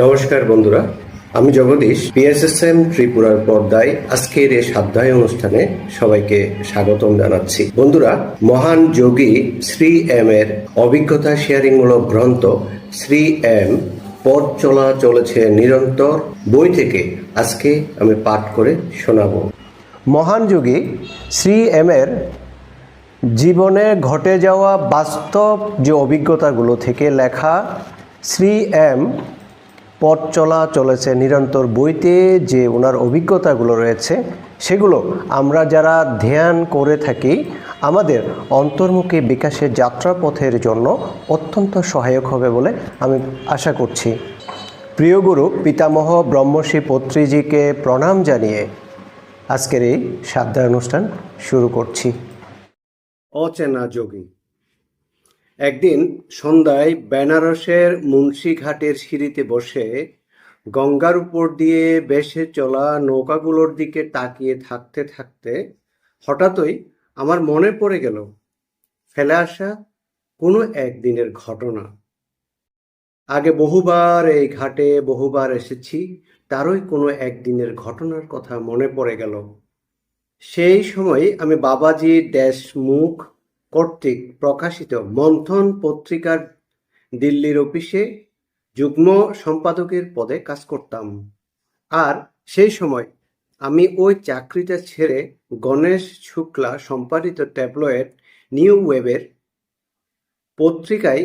নমস্কার বন্ধুরা, আমি জগদীশ পিএসএসএম ত্রিপুরার পর্দায় আজকের এই স্বাধ্যায় অনুষ্ঠানে সবাইকে স্বাগতম জানাচ্ছি। বন্ধুরা, মহান যোগী শ্রী এম এর অভিজ্ঞতা শেয়ারিংমূলক গ্রন্থ শ্রী এম পথ চলা চলেছে নিরন্তর বই থেকে আজকে আমি পাঠ করে শোনাবো। মহান যোগী শ্রী এম এর জীবনে ঘটে যাওয়া বাস্তব যে অভিজ্ঞতাগুলো থেকে লেখা শ্রী এম পথ চলা চলেছে নিরন্তর বইতে যে ওনার অভিজ্ঞতাগুলো রয়েছে সেগুলো আমরা যারা ধ্যান করে থাকি আমাদের অন্তর্মুখী বিকাশের যাত্রাপথের জন্য অত্যন্ত সহায়ক হবে বলে আমি আশা করছি। প্রিয় গুরু পিতামহ ব্রহ্মশ্রী পত্রীজিকে প্রণাম জানিয়ে আজকের এই স্বাধ্যায় অনুষ্ঠান শুরু করছি। অচেনা যোগী। একদিন সন্ধ্যায় বেনারসের মুন্সিঘাটের সিঁড়িতে বসে গঙ্গার উপর দিয়ে ভেসে চলা নৌকাগুলোর দিকে তাকিয়ে থাকতে থাকতে হঠাৎই আমার মনে পড়ে গেল ফেলে আসা কোনো একদিনের ঘটনা। আগে বহুবার এই ঘাটে বহুবার এসেছি, তারই কোনো একদিনের ঘটনার কথা মনে পড়ে গেল। সেই সময় আমি বাবাজি দেশমুখ কর্তৃক প্রকাশিত মন্থন পত্রিকার দিল্লির অফিসে যুগ্ম সম্পাদকের পদে কাজ করতাম। আর সেই সময় আমি ওই চাকরিটা ছেড়ে গণেশ শুক্লা সম্পাদিত ট্যাবলয়েড নিউ ওয়েবের পত্রিকায়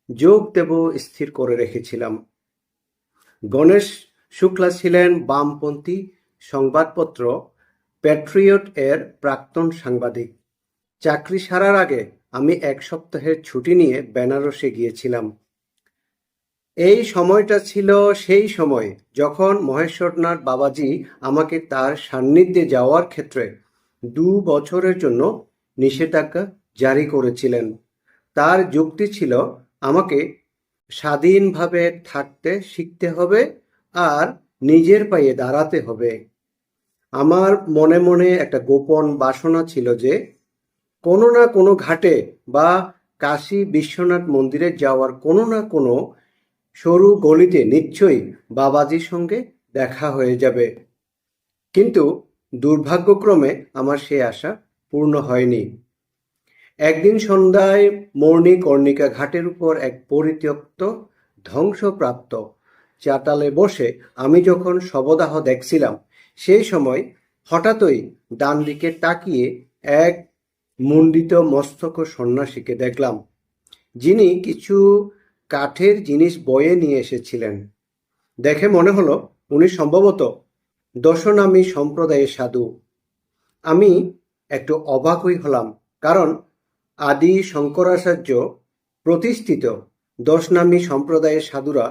যোগ দেব স্থির করে রেখেছিলাম। গণেশ শুক্লা ছিলেন বামপন্থী সংবাদপত্র প্যাট্রিয়ট এর প্রাক্তন সাংবাদিক। চাকরি ছাড়ার আগে আমি এক সপ্তাহের ছুটি নিয়ে বেনারসে গিয়েছিলাম। এই সময়টা ছিল সেই সময় যখন মহেশ্বরনাথ বাবাজি আমাকে তার সান্নিধ্যে যাওয়ার ক্ষেত্রে 2 বছরের জন্য নিষেধাজ্ঞা জারি করেছিলেন। তার যুক্তি ছিল আমাকে স্বাধীনভাবে থাকতে শিখতে হবে আর নিজের পায়ে দাঁড়াতে হবে। আমার মনে মনে একটা গোপন বাসনা ছিল যে কোনো না কোনো ঘাটে বা কাশী বিশ্বনাথ মন্দিরে যাওয়ার কোনো না কোনো সরু গলিতে নিশ্চয়ই বাবাজির সঙ্গে দেখা হয়ে যাবে। কিন্তু দুর্ভাগ্যক্রমে আমার সে আশা পূর্ণ হয়নি। একদিন সন্ধ্যায় মৌর্ণিকর্ণিকা ঘাটের উপর এক পরিত্যক্ত ধ্বংসপ্রাপ্ত চাতালে বসে আমি যখন শবদাহ দেখছিলাম, সেই সময় হঠাৎই ডান দিকে তাকিয়ে এক মুন্ডিত মস্তক সন্ন্যাসীকে দেখলাম, যিনি কিছু কাঠের জিনিস বয়ে নিয়ে এসেছিলেন। দেখে মনে হলো উনি সম্ভবত দশনামী সম্প্রদায়ের সাধু। আমি একটু অবাকই হলাম, কারণ আদি শঙ্করাচার্য প্রতিষ্ঠিত দশনামী সম্প্রদায়ের সাধুরা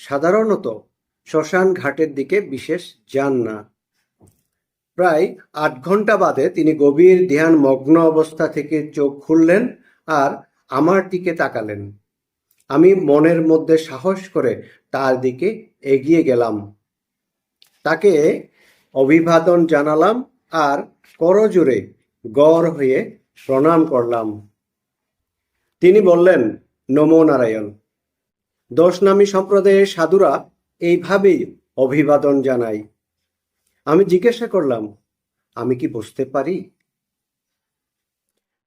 সাধারণত শ্মশান ঘাটের দিকে বিশেষ যান না। প্রায় 8 ঘন্টা বাদে তিনি গভীর ধ্যান মগ্ন অবস্থা থেকে চোখ খুললেন আর আমার দিকে তাকালেন। আমি মনের মধ্যে সাহস করে তার দিকে এগিয়ে গেলাম, তাকে অভিবাদন জানালাম আর করজোড়ে গড় হয়ে প্রণাম করলাম। তিনি বললেন, নমো নারায়ণ। দশনামী সম্প্রদায়ের সাধুরা এইভাবেই অভিবাদন জানায়। আমি জিজ্ঞাসা করলাম, আমি কি বুঝতে পারি?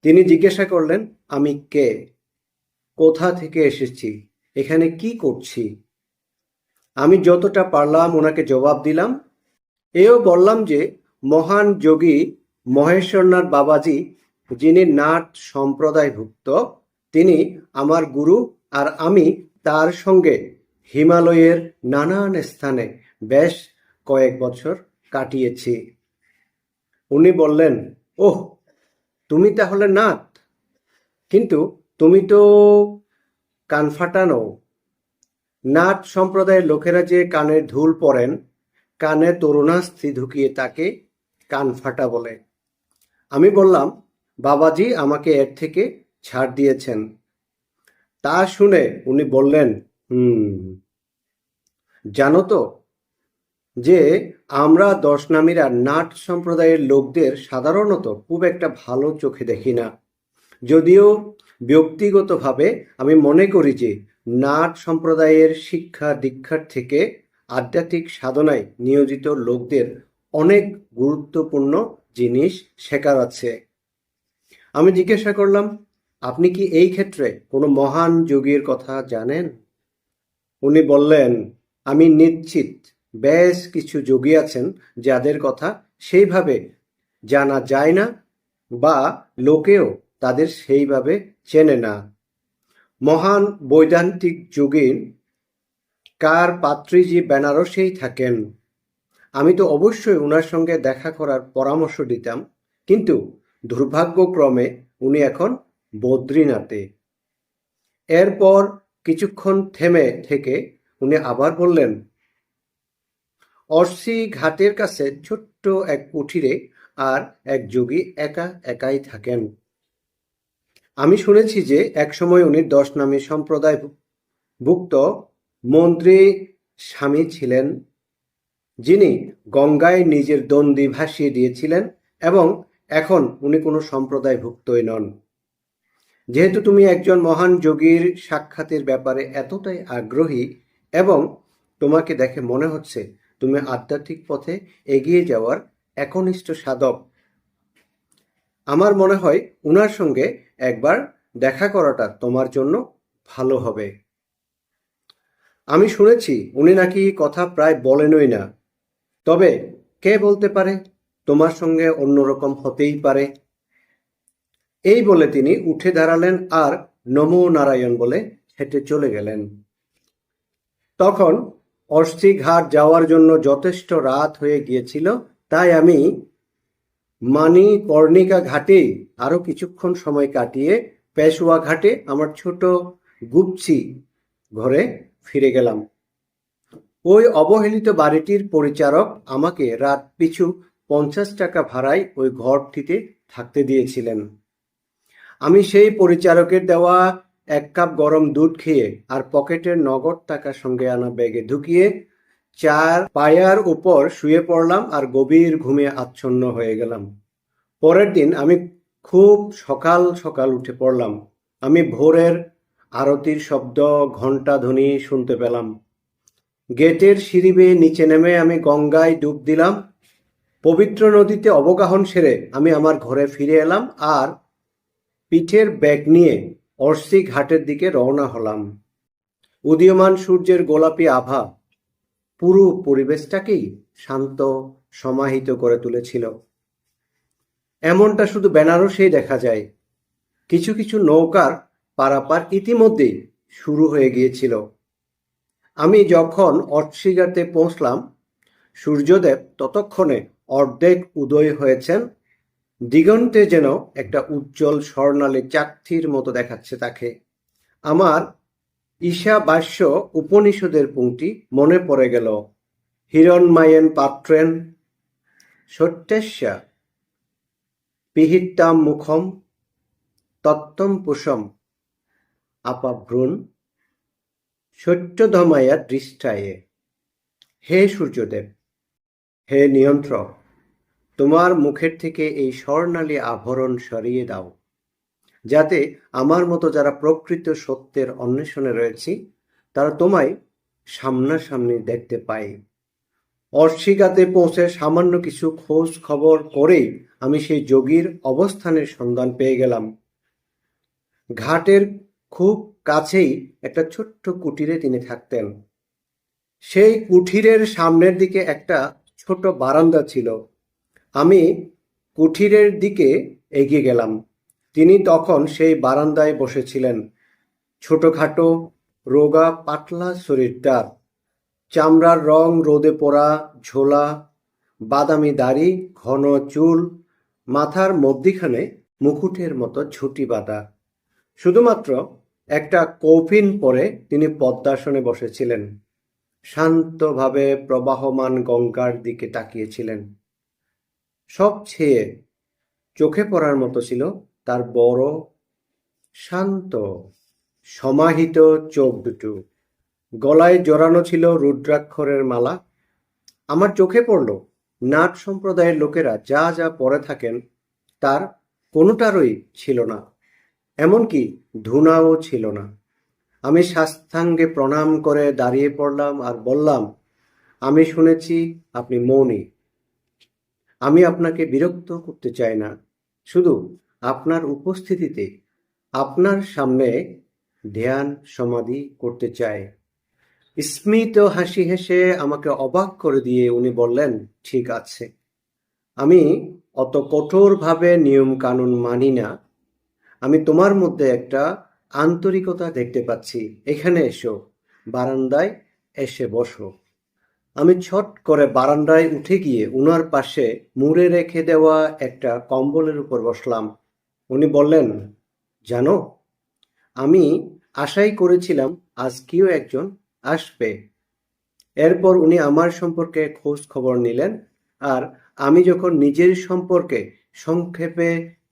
তিনি জিজ্ঞাসা করলেন, আমি কে, কোথা থেকে এসেছি, এখানে কি করছি? আমি যতটা পারলাম ওনাকে জবাব দিলাম। এও বললাম যে মহান যোগী মহেশ্বরনাথ বাবাজি, যিনি নাট সম্প্রদায়ভুক্ত, তিনি আমার গুরু আর আমি তার সঙ্গে হিমালয়ের নানান স্থানে বেশ কয়েক বছর কাটিয়েছি। উনি বললেন, ওহ, তুমি তাহলে নাথ, কিন্তু তুমি তো কান ফাটানো। নাথ সম্প্রদায়ের লোকেরা যে কানের ধুল পরেন, কানে তরুণাস্থি ঢুকিয়ে তাকে কান ফাটা বলে। আমি বললাম, বাবাজি আমাকে এর থেকে ছাড় দিয়েছেন। তা শুনে উনি বললেন, জানো তো যে আমরা দশনামীরা নাট সম্প্রদায়ের লোকদের সাধারণত খুব একটা ভালো চোখে দেখি না। যদিও ব্যক্তিগতভাবে আমি মনে করি যে নাট সম্প্রদায়ের শিক্ষা দীক্ষার থেকে আধ্যাত্মিক সাধনায় নিয়োজিত লোকদের অনেক গুরুত্বপূর্ণ জিনিস শেখার আছে। আমি জিজ্ঞাসা করলাম, আপনি কি এই ক্ষেত্রে কোনো মহান যোগীর কথা জানেন? উনি বললেন, আমি নিশ্চিত বেশ কিছু যোগী আছেন যাদের কথা সেইভাবে জানা যায় না বা লোকেও তাদের সেইভাবে চেনে না। মহান বৈদান্তিক যোগী কার পাত্রীজি বেনারসেই থাকেন। আমি তো অবশ্যই উনার সঙ্গে দেখা করার পরামর্শ দিতাম, কিন্তু দুর্ভাগ্যক্রমে উনি এখন বদ্রীনাথে। এরপর কিছুক্ষণ থেমে থেকে উনি আবার বললেন, অর্শি ঘাটের কাছে ছোট্ট এক কুঠিরে আর এক যোগী একা একাই থাকেন। আমি শুনেছি যে একসময় উনি 10 নামী সম্প্রদায় ভুক্ত মন্ত্রী স্বামী ছিলেন, যিনি গঙ্গায় নিজের দণ্ডি ভাসিয়ে দিয়েছিলেন, এবং এখন উনি কোনো সম্প্রদায়ভুক্তই নন। যেহেতু তুমি একজন মহান যোগীর সাক্ষাতের ব্যাপারে এতটাই আগ্রহী এবং তোমাকে দেখে মনে হচ্ছে তুমি আধ্যাত্মিক পথে এগিয়ে যাওয়ার একনিষ্ঠ সাধক, আমার মনে হয় উনার সঙ্গে একবার দেখা করাটা তোমার জন্য ভালো হবে। আমি শুনেছি উনি নাকি কথা প্রায় বলেনই না, তবে কে বলতে পারে তোমার সঙ্গে অন্যরকম হতেই পারে। এই বলে তিনি উঠে দাঁড়ালেন আর নমো নারায়ণ বলে হেঁটে চলে গেলেন। তখন অস্থি ঘাট যাওয়ার জন্য যথেষ্ট রাত হয়ে গিয়েছিল, তাই আমি মানিকর্ণিকা ঘাটে আরো কিছুক্ষণ সময় কাটিয়ে পেশোয়া ঘাটে আমার ছোট গুপচি ঘরে ফিরে গেলাম। ওই অবহেলিত বাড়িটির পরিচারক আমাকে রাত পিছু 50 টাকা ভাড়ায় ওই ঘরটিতে থাকতে দিয়েছিলেন। আমি সেই পরিচারকের দেওয়া 1 কাপ গরম দুধ খেয়ে আর পকেটের নগদ টাকা সঙ্গে আনা ব্যাগে ঢুকিয়ে 4 পায়ার উপর শুয়ে পড়লাম আর গভীর ঘুমে আচ্ছন্ন হয়ে গেলাম। পরের দিন আমি খুব সকাল সকাল উঠে পড়লাম। আমি ভোরের আরতির শব্দ, ঘণ্টা ধ্বনি শুনতে পেলাম। গেটের সিঁড়ি বেয়ে নিচে নেমে আমি গঙ্গায় ডুব দিলাম। পবিত্র নদীতে অবগাহন সেরে আমি আমার ঘরে ফিরে এলাম আর পিঠের ব্যাগ নিয়ে অর্শি ঘাটের দিকে রওনা হলাম। উদীয়মান সূর্যের গোলাপি আভা পুরো পরিবেশটাকেই শান্ত সমাহিত করে তুলেছিল। এমনটা শুধু বেনারসেই দেখা যায়। কিছু কিছু নৌকার পারাপার ইতিমধ্যেই শুরু হয়ে গিয়েছিল। আমি যখন অর্শিঘাটে পৌঁছলাম, সূর্যদেব ততক্ষণে অর্ধেক উদয় হয়েছেন। দিগন্তে যেন একটা উজ্জ্বল স্বর্ণালী চাকতির মতো দেখাচ্ছে তাকে। আমার ঈশাবাস্য উপনিষদের পংক্তি মনে পড়ে গেল, হিরণ্ময়েন পাত্রেন সত্যস্যা পিহিতাম মুখম তত্ত্বম পুষম আপাভ্রূন সত্যধমায়া দৃষ্টায়ে। হে সূর্যদেব, হে নিয়ন্ত্রক, তোমার মুখের থেকে এই স্বর্ণালী আভরণ সরিয়ে দাও, যাতে আমার মতো যারা প্রকৃত সত্যের অন্বেষণে রয়েছি তারা তোমায় সামনাসামনি দেখতে পায়। অর্শিঘাতে পৌঁছে সামান্য কিছু খোঁজ খবর করেই আমি সেই যোগীর অবস্থানের সন্ধান পেয়ে গেলাম। ঘাটের খুব কাছেই একটা ছোট্ট কুটিরে তিনি থাকতেন। সেই কুঠিরের সামনের দিকে একটা ছোট বারান্দা ছিল। আমি কুঠিরের দিকে এগিয়ে গেলাম। তিনি তখন সেই বারান্দায় বসেছিলেন। ছোটখাটো, রোগা, পাতলা শরীরটার, চামড়ার রং রোদে পোড়া, ঝোলা, বাদামি দাড়ি, ঘন চুল, মাথার মধ্যিখানে মুকুটের মতো ঝুঁটি বাঁধা। শুধুমাত্র একটা কৌপিন পরে তিনি পদ্মাসনে বসেছিলেন, শান্তভাবে প্রবাহমান গঙ্গার দিকে তাকিয়েছিলেন। সবচেয়ে চোখে পড়ার মতো ছিল তার বড়, শান্ত, সমাহিত চোখ দুটো। গলায় জড়ানো ছিল রুদ্রাক্ষরের মালা। আমার চোখে পড়ল, নাট সম্প্রদায়ের লোকেরা যা যা পরে থাকেন তার কোনোটারই ছিল না, এমনকি ধুনাও ছিল না। আমি সাষ্টাঙ্গে প্রণাম করে দাঁড়িয়ে পড়লাম আর বললাম, আমি শুনেছি আপনি মৌনী। আমি আপনাকে বিরক্ত করতে চাই না, শুধু আপনার উপস্থিতিতে আপনার সামনে ধ্যান সমাধি করতে চাই। স্মিত হাসি হেসে আমাকে অবাক করে দিয়ে উনি বললেন, ঠিক আছে, আমি অত কঠোরভাবে নিয়ম কানুন মানি না। আমি তোমার মধ্যে একটা আন্তরিকতা দেখতে পাচ্ছি। এখানে এসো, বারান্দায় এসে বসো। আমি ছট করে বারান্দায় উঠে গিয়ে উনার পাশে মুড়ে রেখে দেওয়া একটা কম্বলের উপর বসলাম। উনি বললেন, জানো, আমি আশাই করেছিলাম আজ কেউ একজন আসবে। এরপর উনি আমার সম্পর্কে খোঁজ খবর নিলেন, আর আমি যখন নিজের সম্পর্কে সংক্ষেপে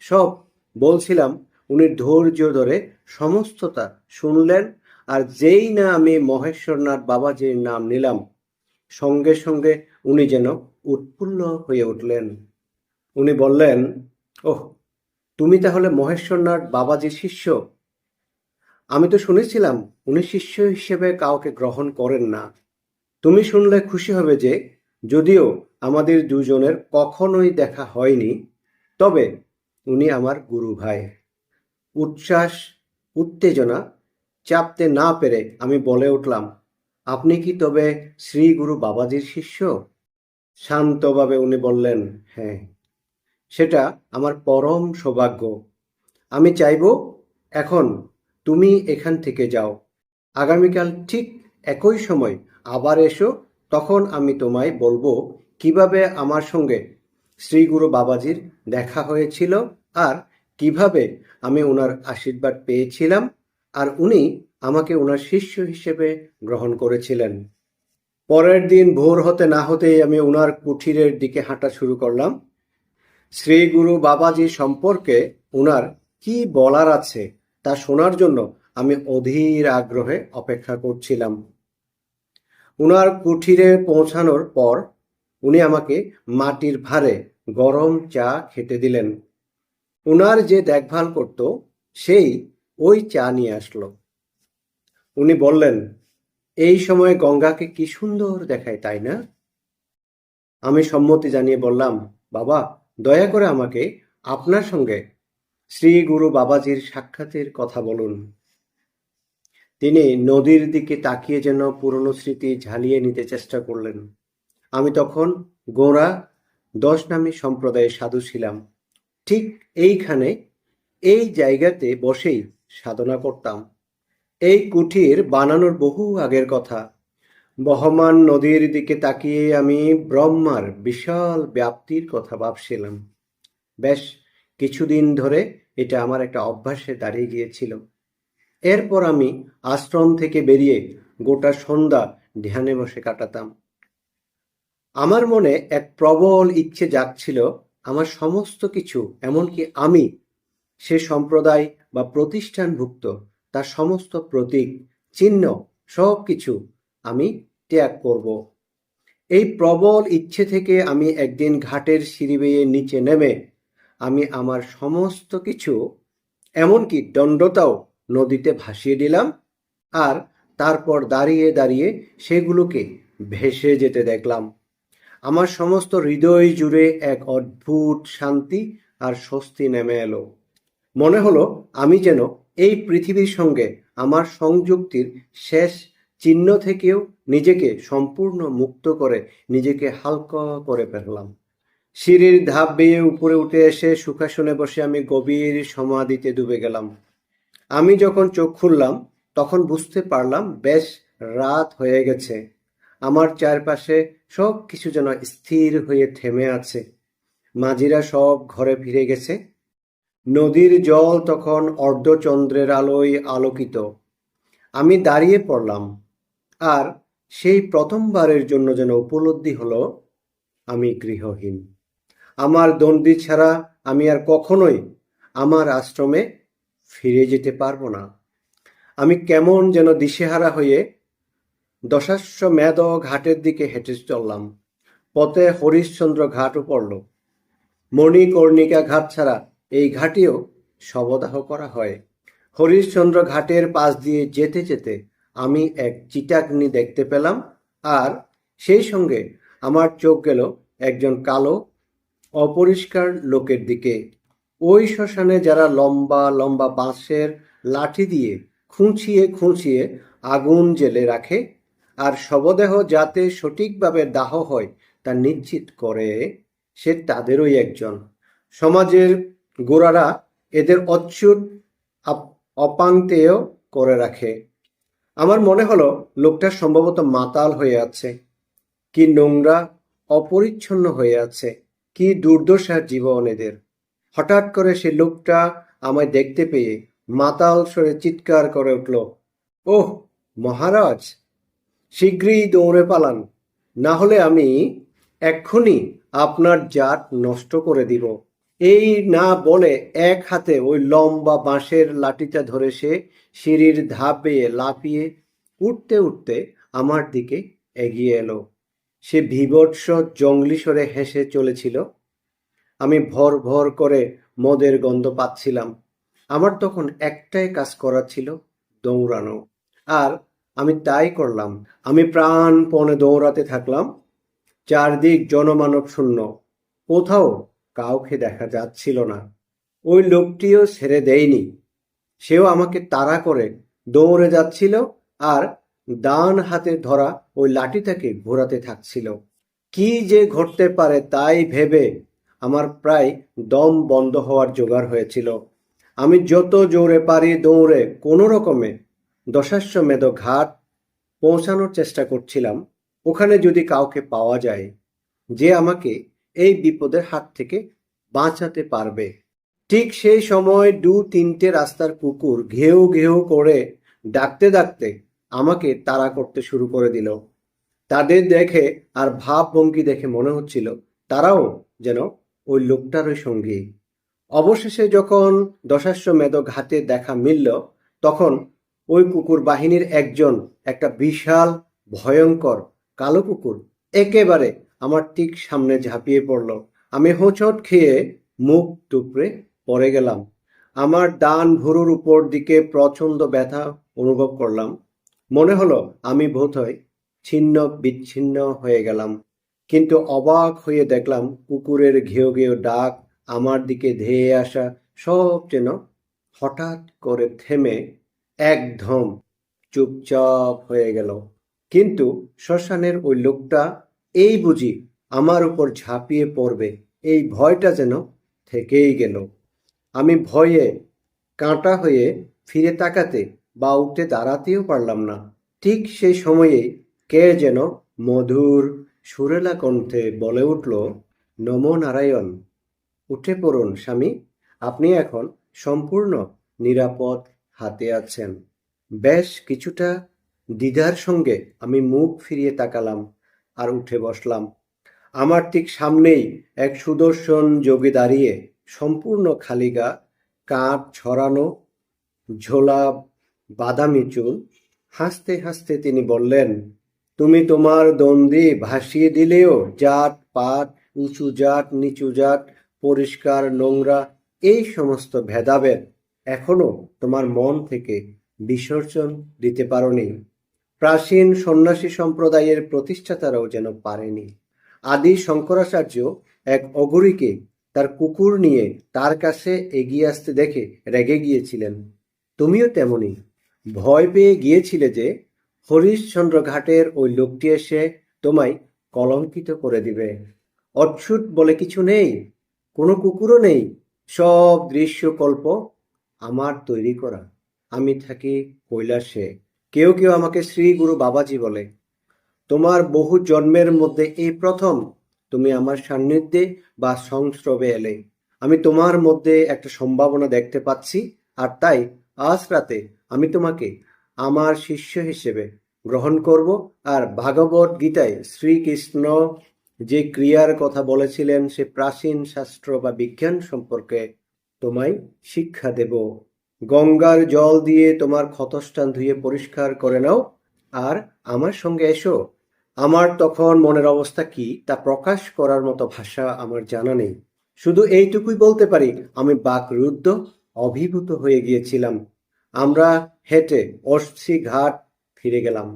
সব বলছিলাম, উনি ধৈর্য ধরে সমস্তটা শুনলেন। আর যেই না আমি মহেশ্বরনাথ বাবাজির নাম নিলাম, সঙ্গে সঙ্গে উনি যেন উৎফুল্ল হয়ে উঠলেন। উনি বললেন, ওহ, তুমি তাহলে মহেশ্বরনাথ বাবাজির শিষ্য? আমি তো শুনেছিলাম উনি শিষ্য হিসেবে কাউকে গ্রহণ করেন না। তুমি শুনলে খুশি হবে যে, যদিও আমাদের দুজনের কখনোই দেখা হয়নি, তবে উনি আমার গুরু ভাই। উচ্ছ্বাস, উত্তেজনা চাপতে না পেরে আমি বলে উঠলাম, আপনি কি তবে শ্রী গুরু বাবাজির শিষ্য? শান্তভাবে উনি বললেন, হ্যাঁ, সেটা আমার পরম সৌভাগ্য। আমি চাইব এখন তুমি এখান থেকে যাও। আগামীকাল ঠিক একই সময় আবার এসো। তখন আমি তোমায় বলবো কিভাবে আমার সঙ্গে শ্রী গুরু বাবাজির দেখা হয়েছিল, আর কিভাবে আমি ওনার আশীর্বাদ পেয়েছিলাম, আর উনি আমাকে ওনার শিষ্য হিসেবে গ্রহণ করেছিলেন। পরের দিন ভোর হতে না হতেই আমি ওনার কুঠিরের দিকে হাঁটা শুরু করলাম। শ্রী গুরু বাবাজি সম্পর্কে ওনার কি বলার আছে তা শোনার জন্য আমি অধীর আগ্রহে অপেক্ষা করছিলাম। উনার কুঠিরে পৌঁছানোর পর উনি আমাকে মাটির ভাঁড়ে গরম চা খেতে দিলেন। উনার যে দেখভাল করত সেই ওই চা নিয়ে আসলো। উনি বললেন, এই সময় গঙ্গাকে কি সুন্দর দেখায়, তাই না? আমি সম্মতি জানিয়ে বললাম, বাবা, দয়া করে আমাকে আপনার সঙ্গে শ্রী গুরু বাবাজির সাক্ষাতের কথা বলুন। তিনি নদীর দিকে তাকিয়ে যেন পুরনো স্মৃতি ঝালিয়ে নিতে চেষ্টা করলেন। আমি তখন গোঁড়া দশ নামী সম্প্রদায়ের সাধু ছিলাম। ঠিক এইখানে, এই জায়গাতে বসেই সাধনা করতাম। এই কুঠির বানানোর বহু আগের কথা। বহমান নদীর দিকে তাকিয়ে আমি ব্রহ্মার বিশাল ব্যাপ্তির কথা ভাবছিলাম। বেশ কিছুদিন ধরে এটা আমার একটা অভ্যাসে দাঁড়িয়ে গিয়েছিল। এরপর আমি আশ্রম থেকে বেরিয়ে গোটা সন্ধ্যা ধ্যানে বসে কাটাতাম। আমার মনে এক প্রবল ইচ্ছে জাগছিল, আমার সমস্ত কিছু, এমনকি আমি সে সম্প্রদায় বা প্রতিষ্ঠানভুক্ত, তার সমস্ত প্রতীক, চিহ্ন, সব কিছু আমি ত্যাগ করব। এই প্রবল ইচ্ছে থেকে আমি একদিন ঘাটের সিঁড়ি বেয়ে নিচে নেমে আমি আমার সমস্ত কিছু, এমনকি দণ্ডটাও নদীতে ভাসিয়ে দিলাম। আর তারপর দাঁড়িয়ে দাঁড়িয়ে সেগুলোকে ভেসে যেতে দেখলাম। আমার সমস্ত হৃদয় জুড়ে এক অদ্ভুত শান্তি আর স্বস্তি নেমে এলো। মনে হলো আমি যেন এই পৃথিবীর সঙ্গে আমার সংযুক্তির শেষ চিহ্ন থেকেও নিজেকে সম্পূর্ণ মুক্ত করে নিজেকে হালকা করে ফেললাম। সিঁড়ির ধাপ বেয়ে উপরে উঠে এসে সুখাসনে বসে আমি গভীর সমাধিতে ডুবে গেলাম। আমি যখন চোখ খুললাম তখন বুঝতে পারলাম বেশ রাত হয়ে গেছে। আমার চারপাশে সব কিছু যেন স্থির হয়ে থেমে আছে। মাঝিরা সব ঘরে ফিরে গেছে। নদীর জল তখন অর্ধচন্দ্রের আলোয় আলোকিত। আমি দাঁড়িয়ে পড়লাম, আর সেই প্রথমবারের জন্য যেন উপলব্ধি হলো আমি গৃহহীন। আমার দণ্ডি ছাড়া আমি আর কখনোই আমার আশ্রমে ফিরে যেতে পারবো না। আমি কেমন যেন দিশেহারা হয়ে দশাশ্বমেধ ঘাটের দিকে হেঁটে চললাম। পথে হরিশ্চন্দ্র ঘাটও পড়ল। মণিকর্ণিকা ঘাট ছাড়া এই ঘাটেও শবদাহ করা হয়। হরিশ্চন্দ্র ঘাটের পাশ দিয়ে যেতে যেতে আমি এক চিতাগ্নি দেখতে পেলাম, আর সেই সঙ্গে আমার চোখ গেল একজন কালো অপরিষ্কার লোকের দিকে। ওই শ্মশানে যারা লম্বা লম্বা বাঁশের লাঠি দিয়ে খুঁচিয়ে খুঁচিয়ে আগুন জেলে রাখে আর শবদেহ যাতে সঠিকভাবে দাহ হয় তা নিশ্চিত করে, সে তাদেরই একজন। সমাজের গোড়ারা এদের অচ্যুত অপাংতেয় করে রাখে। আমার মনে হলো লোকটা সম্ভবত মাতাল হয়ে আছে। কি নোংরা অপরিচ্ছন্ন হয়ে আছে, কি দুর্দশার জীবন এদের। হঠাৎ করে সে লোকটা আমায় দেখতে পেয়ে মাতাল স্বরে চিৎকার করে উঠল, ওহ মহারাজ, শীঘ্রই দৌড়ে পালান, না হলে আমি এক্ষুনি আপনার জাত নষ্ট করে দিব। এই না বলে এক হাতে ওই লম্বা বাঁশের লাঠিটা ধরে সে সিঁড়ির ধাপ বেয়ে লাফিয়ে উঠতে উঠতে আমার দিকে এগিয়ে এলো। সে বীভৎস জঙ্গলি স্বরে হেসে চলেছিল। আমি ভর ভর করে মদের গন্ধ পাচ্ছিলাম। আমার তখন একটাই কাজ করার ছিল, দৌড়ানো। আর আমি তাই করলাম। আমি প্রাণপণে দৌড়াতে থাকলাম। চারদিক জনমানব শূন্য, কোথাও কাউকে দেখা যাচ্ছিল না। ওই লোকটিও ছেড়ে দেয়নি, সেও আমাকে তাড়া করে দৌড়ে যাচ্ছিল আর ডান হাতে ধরা ওই লাঠিটাকে ঘোরাতে থাকছিল। কি যে ঘটতে পারে তাই ভেবে আমার প্রায় দম বন্ধ হওয়ার জোগাড় হয়েছিল। আমি যত জোরে পারি দৌড়ে কোনো রকমে দশাশ্বমেধ ঘাট পৌঁছানোর চেষ্টা করছিলাম। ওখানে যদি কাউকে পাওয়া যায় যে আমাকে এই বিপদের হাত থেকে বাঁচাতে পারবে। ঠিক সেই সময় 2-3টে রাস্তার কুকুর ঘেউ ঘেউ করে ডাকতে ডাকতে আমাকে তাড়া করতে শুরু করে দিল। তাদের দেখে আর ভাবভঙ্গি দেখে মনে হচ্ছিল তারাও যেন ওই লোকটারই সঙ্গী। অবশেষে যখন দশাশ্বমেধ ঘাটে দেখা মিলল, তখন ওই কুকুর বাহিনীর একজন, একটা বিশাল ভয়ঙ্কর কালো কুকুর, একেবারে আমার ঠিক সামনে ঝাঁপিয়ে পড়ল। আমি হোঁচট খেয়ে মুখ টুকরে পড়ে গেলাম। আমার ডান ভুরুর উপর দিকে প্রচণ্ড ব্যথা অনুভব করলাম। মনে হলো আমি বোধহয় ছিন্ন বিচ্ছিন্ন হয়ে গেলাম। কিন্তু অবাক হয়ে দেখলাম কুকুরের ঘেউ ঘেউ ডাক, আমার দিকে ধেয়ে আসা সব যেন হঠাৎ করে থেমে একদম চুপচাপ হয়ে গেল। কিন্তু শ্মশানের ওই লোকটা এই বুঝি আমার উপর ঝাঁপিয়ে পড়বে, এই ভয়টা যেন থেকেই গেল। আমি ভয়ে কাঁটা হয়ে ফিরে তাকাতে বা উঠে দাঁড়াতেও পারলাম না। ঠিক সেই সময়ে কে যেন মধুর সুরেলা কণ্ঠে বলে উঠল, নমো নারায়ণ, উঠে পড়ুন স্বামী, আপনি এখন সম্পূর্ণ নিরাপদ হাতে আছেন। বেশ কিছুটা দ্বিধার সঙ্গে আমি মুখ ফিরিয়ে তাকালাম আর উঠে বসলাম। আমার ঠিক সামনেই এক সুদর্শন যোগী দাঁড়িয়ে, সম্পূর্ণ খালি গা, কাঁধ ছড়ানো, ঝোলা বাদামি চুল। হাসতে হাসতে তিনি বললেন, তুমি তোমার দ্বন্দ্বে ভাসিয়ে দিলেও জাত পাত, উঁচু জাত নিচু জাত, পরিষ্কার নোংরা, এই সমস্ত ভেদাভেদ এখনো তোমার মন থেকে বিসর্জন দিতে পারোনি। প্রাচীন সন্ন্যাসী সম্প্রদায়ের প্রতিষ্ঠাতারাও যেন পারেনি। আদি শঙ্করাচার্য এক অঘরীকে তার কুকুর নিয়ে তার কাছে এগিয়ে আসতে দেখে রেগে গিয়েছিলেন। তুমিও তেমনি ভয় পেয়ে গিয়েছিলে যে হরিশ্চন্দ্র ঘাটের ওই লোকটি এসে তোমায় কলঙ্কিত করে দিবে। অচ্যুত বলে কিছু নেই, কোনো কুকুরও নেই, সব দৃশ্যকল্প আমার তৈরি করা। আমি থাকি কৈলাসে, কেউ কেউ আমাকে শ্রী গুরু বাবাজি বলে। তোমার বহু জন্মের মধ্যে এই প্রথম তুমি আমার সান্নিধ্যে বা সংস্রবে এলে। আমি তোমার মধ্যে একটা সম্ভাবনা দেখতে পাচ্ছি, আর তাই আজ রাতে আমি তোমাকে আমার শিষ্য হিসেবে গ্রহণ করব, আর ভাগবত গীতায় শ্রীকৃষ্ণ যে ক্রিয়ার কথা বলেছিলেন সে প্রাচীন শাস্ত্র বা বিজ্ঞান সম্পর্কে তোমায় শিক্ষা দেব। গঙ্গার জল দিয়ে তোমার ক্ষতস্থান ধুয়ে পরিষ্কার করে নাও, আর আমার সঙ্গে এসো। আমার তখন মনের অবস্থা কি তা প্রকাশ করার মতো ভাষা আমার জানা নেই। শুধু এইটুকুই বলতে পারি, আমি বাকরুদ্ধ, অভিভূত হয়ে গিয়েছিলাম। আমরা হেঁটে অস্থি ঘাট ফিরে গেলাম।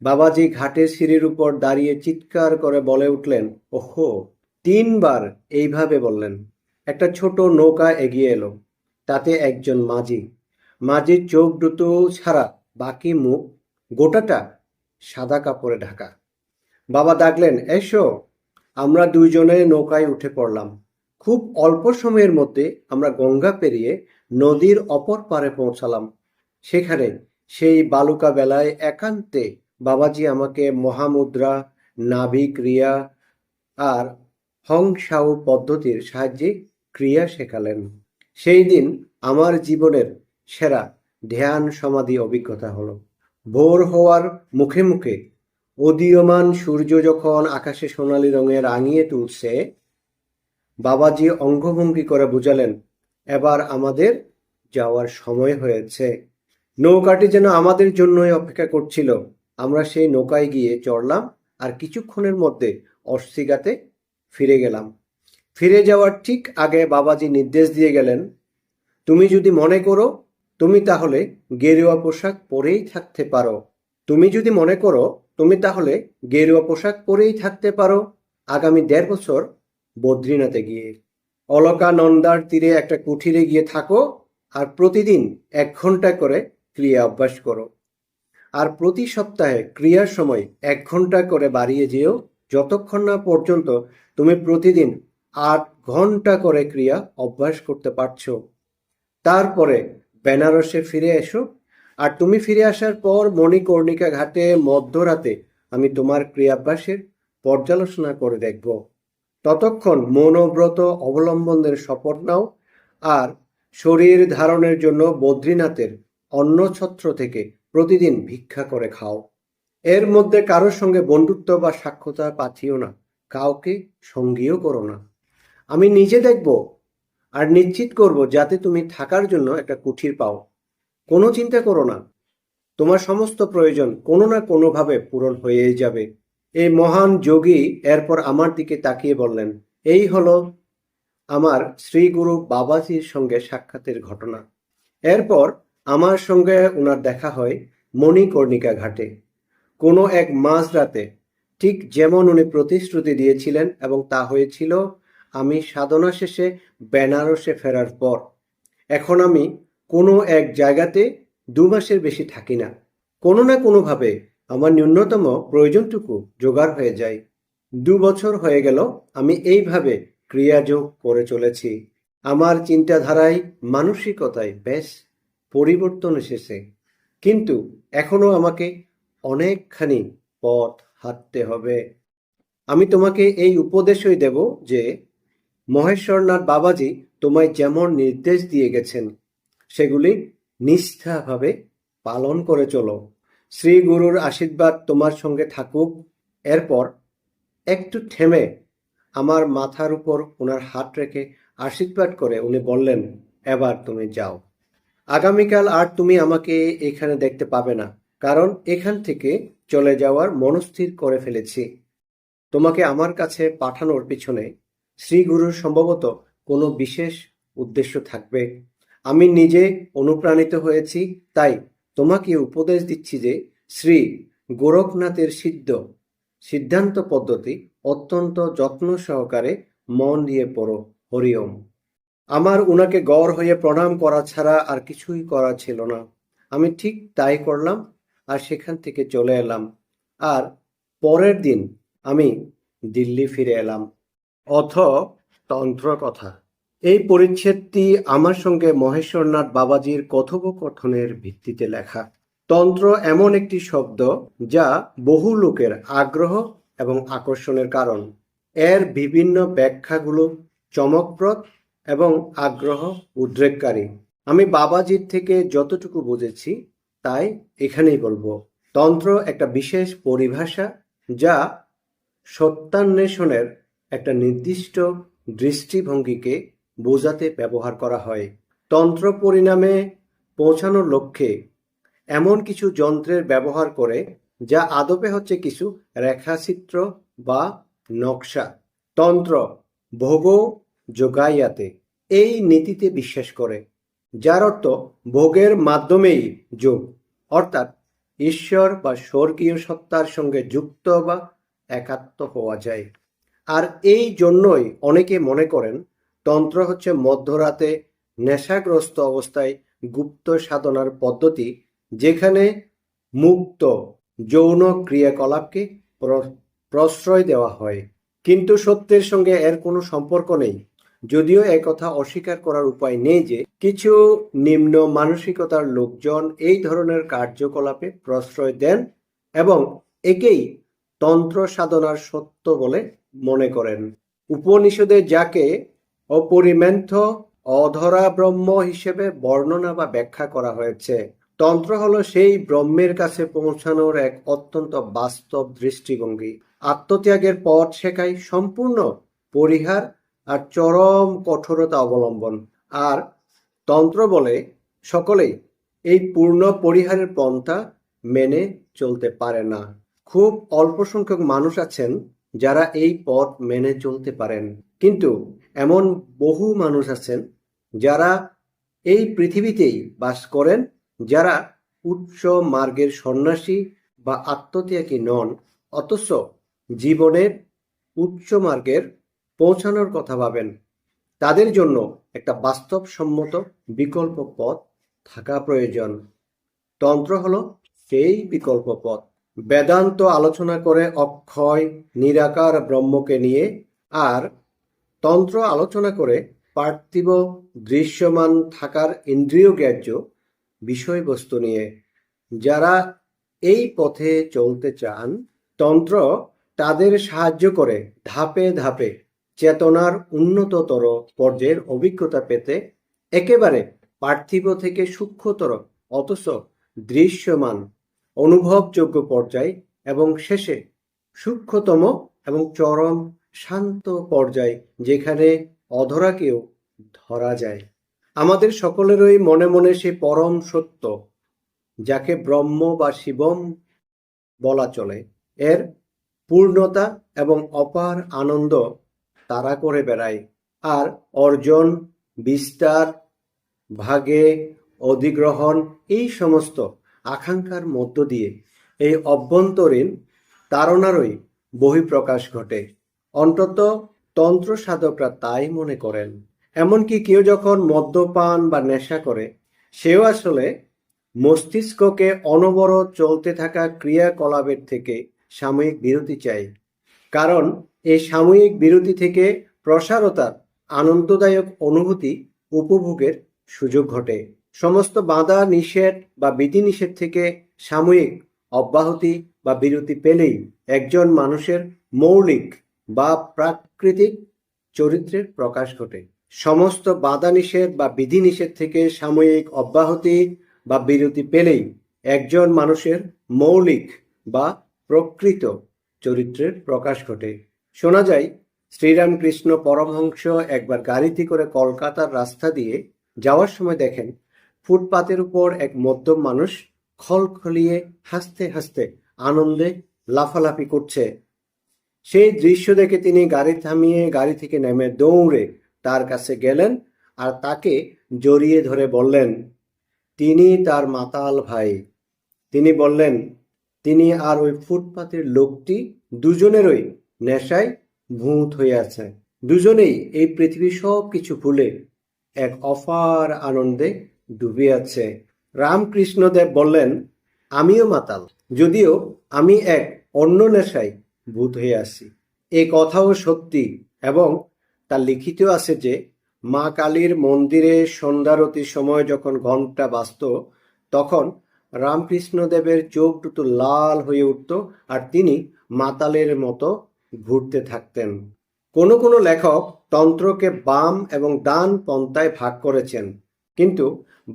বাবাজি ঘাটের সিঁড়ির উপর দাঁড়িয়ে চিৎকার করে বলে উঠলেন, ওহো! 3 বার এইভাবে বললেন। একটা ছোট নৌকা এগিয়ে এলো, তাতে একজন মাঝি। মাঝির চোখ দুটো ছাড়া বাকি মুখ গোটাটা সাদা কাপড়ে ঢাকা। বাবা ডাকলেন, এসো। আমরা দুইজনে নৌকায় উঠে পড়লাম। খুব অল্প সময়ের মধ্যে আমরা গঙ্গা পেরিয়ে নদীর অপর পারে পৌঁছালাম। সেখানে সেই বালুকা বেলায় একান্তে বাবাজি আমাকে মহামুদ্রা, নাভি ক্রিয়া আর হং সাউ পদ্ধতির সাহায্যে ক্রিয়া শেখালেন। সেই দিন আমার জীবনের সেরা ধ্যান সমাধি অভিজ্ঞতা হলো। ভোর হওয়ার মুখে মুখে উদীয়মান সূর্য যখন আকাশে সোনালি রঙে রাঙিয়ে তুলছে, বাবাজি অঙ্গভঙ্গি করে বুঝালেন, এবার আমাদের যাওয়ার সময় হয়েছে। নৌকাটি যেন আমাদের জন্যই অপেক্ষা করছিল। আমরা সেই নৌকায় গিয়ে চড়লাম আর কিছুক্ষণের মধ্যে অস্তিগাতে ফিরে গেলাম। ফিরে যাওয়ার ঠিক আগে বাবাজি নির্দেশ দিয়ে গেলেন, তুমি যদি মনে করো তুমি তাহলে গেরুয়া পোশাক পরেই থাকতে পারো। তুমি যদি মনে করো তুমি তাহলে গেরুয়া পোশাক পরেই থাকতে পারো আগামী 1.5 বছর বদ্রীনাথে গিয়ে। অলকানন্দার তীরে একটা কুঠিরে গিয়ে থাকো আর প্রতিদিন 1 ঘন্টা করে ক্রিয়া অভ্যাস করো। আর প্রতি সপ্তাহে ক্রিয়ার সময় 1 ঘন্টা করে বাড়িয়ে যেও, যতক্ষণ না পর্যন্ত তুমি প্রতিদিন 8 ঘন্টা করে ক্রিয়া অভ্যাস করতে পারছো। তারপরে বেনারসে ফিরে এসো। আর তুমি ফিরে আসার পর মণিকর্ণিকা ঘাটে মধ্যরাতে আমি তোমার ক্রিয়াভ্যাসের পর্যালোচনা করে দেখব। ততক্ষণ মৌনব্রত অবলম্বনের শপথ নাও আর শরীর ধারণের জন্য বদ্রীনাথের অন্নছত্র থেকে প্রতিদিন ভিক্ষা করে খাও। এর মধ্যে কারোর সঙ্গে বন্ধুত্ব বা সাক্ষাৎ পাঠিও না, কাউকে সঙ্গীও করো না। আমি নিজে দেখব আর নিশ্চিত করব যাতে তুমি থাকার জন্য একটা কুঠির পাও। কোনো চিন্তা করো না, তোমার সমস্ত প্রয়োজন কোনো না কোনোভাবে পূরণ হয়েই যাবে। এই মহান যোগী এরপর আমার দিকে তাকিয়ে বললেন, এই হলো আমার শ্রীগুরু বাবাজির সঙ্গে সাক্ষাতের ঘটনা। এরপর আমার সঙ্গে ওনার দেখা হয় মণিকর্ণিকা ঘাটে কোনো এক মাঝরাতে, ঠিক যেমন উনি প্রতিশ্রুতি দিয়েছিলেন, এবং তা হয়েছিল আমি সাধনা শেষে বেনারসে ফেরার পর। এখন আমি কোনো এক জায়গাতে 2 মাসের বেশি থাকি না। কোনো না কোনোভাবে আমার ন্যূনতম প্রয়োজনটুকু জোগাড় হয়ে যায়। 2 বছর হয়ে গেল আমি এইভাবে ক্রিয়াযোগ করে চলেছি। আমার চিন্তাধারায়, মানসিকতায় বেশ পরিবর্তন এসেছে, কিন্তু এখনো আমাকে অনেকখানি পথ হাঁটতে হবে। আমি তোমাকে এই উপদেশই দেব যে মহেশ্বরনাথ বাবাজি তোমায় যেমন নির্দেশ দিয়ে গেছেন সেগুলি নিষ্ঠাভাবে পালন করে চলো। শ্রী গুরুর আশীর্বাদ তোমার সঙ্গে থাকুক। এরপর একটু থেমে আমার মাথার উপর ওনার হাত রেখে আশীর্বাদ করে উনি বললেন, এবার তুমি যাও। আগামীকাল আর তুমি আমাকে এখানে দেখতে পাবে না, কারণ এখান থেকে চলে যাওয়ার মনস্থির করে ফেলেছি। তোমাকে আমার কাছে পাঠানোর পিছনে শ্রীগুরুর সম্ভবত কোনো বিশেষ উদ্দেশ্য থাকবে। আমি নিজে অনুপ্রাণিত হয়েছি, তাই তোমাকে উপদেশ দিচ্ছি যে শ্রী গোরখনাথের সিদ্ধান্ত পদ্ধতি অত্যন্ত যত্ন সহকারে মন দিয়ে পড়ো। হরিওম। আমার উনাকে গড় হয়ে প্রণাম করা ছাড়া আর কিছুই করা ছিল না। আমি ঠিক তাই করলাম আর সেখান থেকে চলে এলাম। আর পরের দিন আমি দিল্লি ফিরে এলাম। অথ তন্ত্র কথা। এই পরিচ্ছেদটি আমার সঙ্গে মহেশ্বরনাথ বাবাজির কথোপকথনের ভিত্তিতে লেখা। তন্ত্র এমন একটি শব্দ যা বহু লোকের আগ্রহ এবং আকর্ষণের কারণ। এর বিভিন্ন ব্যাখ্যাগুলো চমকপ্রদ এবং আগ্রহ উদ্রেককারী। আমি বাবাজির থেকে যতটুকু বুঝেছি তাই এখানেই বলবো। তন্ত্র একটা বিশেষ পরিভাষা যা সত্যান্বেষণের একটা নির্দিষ্ট দৃষ্টিভঙ্গিকে বোঝাতে ব্যবহার করা হয়। তন্ত্র পরিণামে পৌঁছানোর লক্ষ্যে এমন কিছু যন্ত্রের ব্যবহার করে যা আদপে হচ্ছে কিছু রেখাচিত্র বা নকশা। তন্ত্র ভোগ যোগাইয়াতে এই নীতিতে বিশ্বাস করে। যার অর্থ ভোগের মাধ্যমেই যোগ, অর্থাৎ ঈশ্বর বা স্বর্গীয় সত্তার সঙ্গে যুক্ত বা একাত্ম হওয়া যায়। আর এই জন্যই অনেকে মনে করেন তন্ত্র হচ্ছে মধ্যরাতে নেশাগ্রস্ত অবস্থায় গুপ্ত সাধনার পদ্ধতি, যেখানে মুক্ত যৌন ক্রিয়াকলাপকে প্রশ্রয় দেওয়া হয়। কিন্তু সত্যের সঙ্গে এর কোনো সম্পর্ক নেই, যদিও একথা অস্বীকার করার উপায় নেই যে কিছু নিম্ন মানসিকতার লোকজন এই ধরনের কার্যকলাপে প্রশ্রয় দেন এবং একেই তন্ত্র সাধনার সত্য বলে মনে করেন। উপনিষদে যাকে অপরিমেয় অধরা ব্রহ্ম হিসেবে বর্ণনা বা ব্যাখ্যা করা হয়েছে, তন্ত্র হলো সেই ব্রহ্মের কাছে পৌঁছানোর এক অত্যন্ত বাস্তব দৃষ্টিভঙ্গি। আত্মত্যাগের পথ শেখায় সম্পূর্ণ পরিহার আর চরম কঠোরতা অবলম্বন। আর তন্ত্র বলে সকলেই এই পূর্ণ পরিহারের পন্থা মেনে চলতে পারে না। খুব অল্প সংখ্যক মানুষ আছেন যারা এই পথ মেনে চলতে পারেন, কিন্তু এমন বহু মানুষ আছেন যারা এই পৃথিবীতেই বাস করেন, যারা উচ্চ মার্গের সন্ন্যাসী বা আত্মত্যাগী নন, অথচ জীবনের উচ্চ মার্গের পৌঁছানোর কথা ভাবেন। তাদের জন্য একটা বাস্তবসম্মত বিকল্প পথ থাকা প্রয়োজন। তন্ত্র হলো সেই বিকল্প পথ। বেদান্ত আলোচনা করে অক্ষয় নিরাকার ব্রহ্মকে নিয়ে, আর তন্ত্র আলোচনা করে পার্থিব দৃশ্যমান থাকার ইন্দ্রিয় গ্রাহ্য বিষয়বস্তু নিয়ে। যারা এই পথে চলতে চান, তন্ত্র তাদের সাহায্য করে ধাপে ধাপে চেতনার উন্নততর পর্যায়ের অভিজ্ঞতা পেতে, একেবারে পার্থিব থেকে সূক্ষ্মতর অথচ দৃশ্যমান অনুভবযোগ্য পর্যায়, এবং শেষে সূক্ষ্মতম এবং চরম শান্ত পর্যায়, যেখানে অধরাকেও ধরা যায়। আমাদের সকলেরই মনে মনে সে পরম সত্য, যাকে ব্রহ্ম বা শিবম বলা চলে, এর পূর্ণতা এবং অপার আনন্দ তাড়া করে বেড়ায়। আর অর্জন, বিস্তার, ভাগে, অধিগ্রহণ, এই সমস্ত আকাঙ্ক্ষার মধ্য দিয়ে এই অভ্যন্তরীণ তাড়নারই বহিঃপ্রকাশ ঘটে। অন্তত তন্ত্র সাধকরা তাই মনে করেন। এমনকি কেউ যখন মদ্যপান বা নেশা করে, সেও আসলে মস্তিষ্ককে অনবরত চলতে থাকা ক্রিয়াকলাপের থেকে সাময়িক বিরতি চাই, কারণ এই সাময়িক বিরতি থেকে প্রসারতার আনন্দদায়ক অনুভূতি উপভোগের সুযোগ ঘটে। সমস্ত বাধা নিষেধ বা বিধিনিষেধ থেকে সাময়িক অব্যাহতি বা বিরতি পেলেই একজন মানুষের মৌলিক বা প্রাকৃতিক চরিত্রের প্রকাশ ঘটে। সমস্ত বাধা নিষেধ বা বিধিনিষেধ থেকে সাময়িক অব্যাহতি বা বিরতি পেলেই একজন মানুষের মৌলিক বা প্রকৃত চরিত্রের প্রকাশ ঘটে। শোনা যায় শ্রীরামকৃষ্ণ পরমহংস একবার গাড়িতে করে কলকাতার রাস্তা দিয়ে যাওয়ার সময় দেখেন ফুটপাতের উপর এক মধ্যম মানুষ খলখলিয়ে হাসতে হাসতে আনন্দে লাফালাফি করছে। সেই দৃশ্য দেখে তিনি গাড়ি থামিয়ে গাড়ি থেকে নেমে দৌড়ে তার কাছে গেলেন আর তাকে জড়িয়ে ধরে বললেন তিনি তার মাতাল ভাই। তিনি বললেন তিনি আর ওই ফুটপাতের লোকটি দুজনেরই নেশায় ভূত হয়ে আছে। দুজনেই এই পৃথিবীর সব কিছু ভুলে এক অপার আনন্দে ডুবে আছে। রামকৃষ্ণদেব বললেন আমিও মাতাল, যদিও আমি এক অন্য নেশায় ভূত হয়ে আছি। এই কথাও সত্যি, এবং তা লিখিত আছে যে মা কালীর মন্দিরে সন্ধ্যারতির সময় যখন ঘণ্টা বাজত, তখন রামকৃষ্ণদেবের চোখ দুটো লাল হয়ে উঠত আর তিনি মাতালের মতো ঘুরতে থাকতেন। কোনো কোনো লেখক তন্ত্রকে বাম এবং ডান পন্থায় ভাগ করেছেন, কিন্তু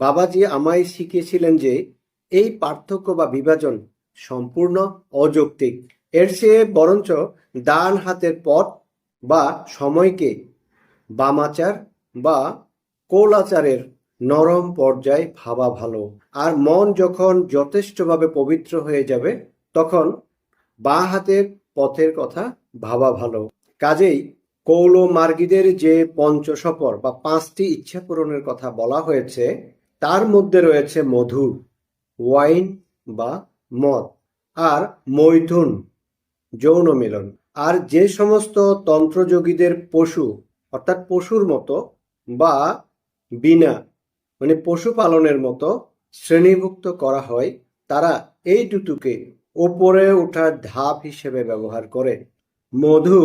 বাবাজি আমায় শিখিয়েছিলেন যে এই পার্থক্য বা বিভাজন সম্পূর্ণ অযৌক্তিক। এর চেয়ে বরঞ্চ ডান হাতের পথ বা সময়কে বামাচার বা কৌলাচারের নরম পর্যায়ে ভাবা ভালো। আর মন যখন যথেষ্টভাবে পবিত্র হয়ে যাবে, তখন বাঁ হাতের পথের কথা ভাবা ভালো। কাজেই কৌল-মার্গীদের যে পঞ্চসফর বা 5টি ইচ্ছা পূরণের কথা বলা হয়েছে, তার মধ্যে রয়েছে মধু, ওয়াইন বা মদ, আর মৈথুন, যৌন মিলন। আর যে সমস্ত তন্ত্রযোগীদের পশু অর্থাৎ পশুর মতো বা বিনা মানে পশুপালনের মতো শ্রেণীভুক্ত করা হয়, তারা এই দুটোকে ওপরে ওঠার ধাপ হিসেবে ব্যবহার করে। মধু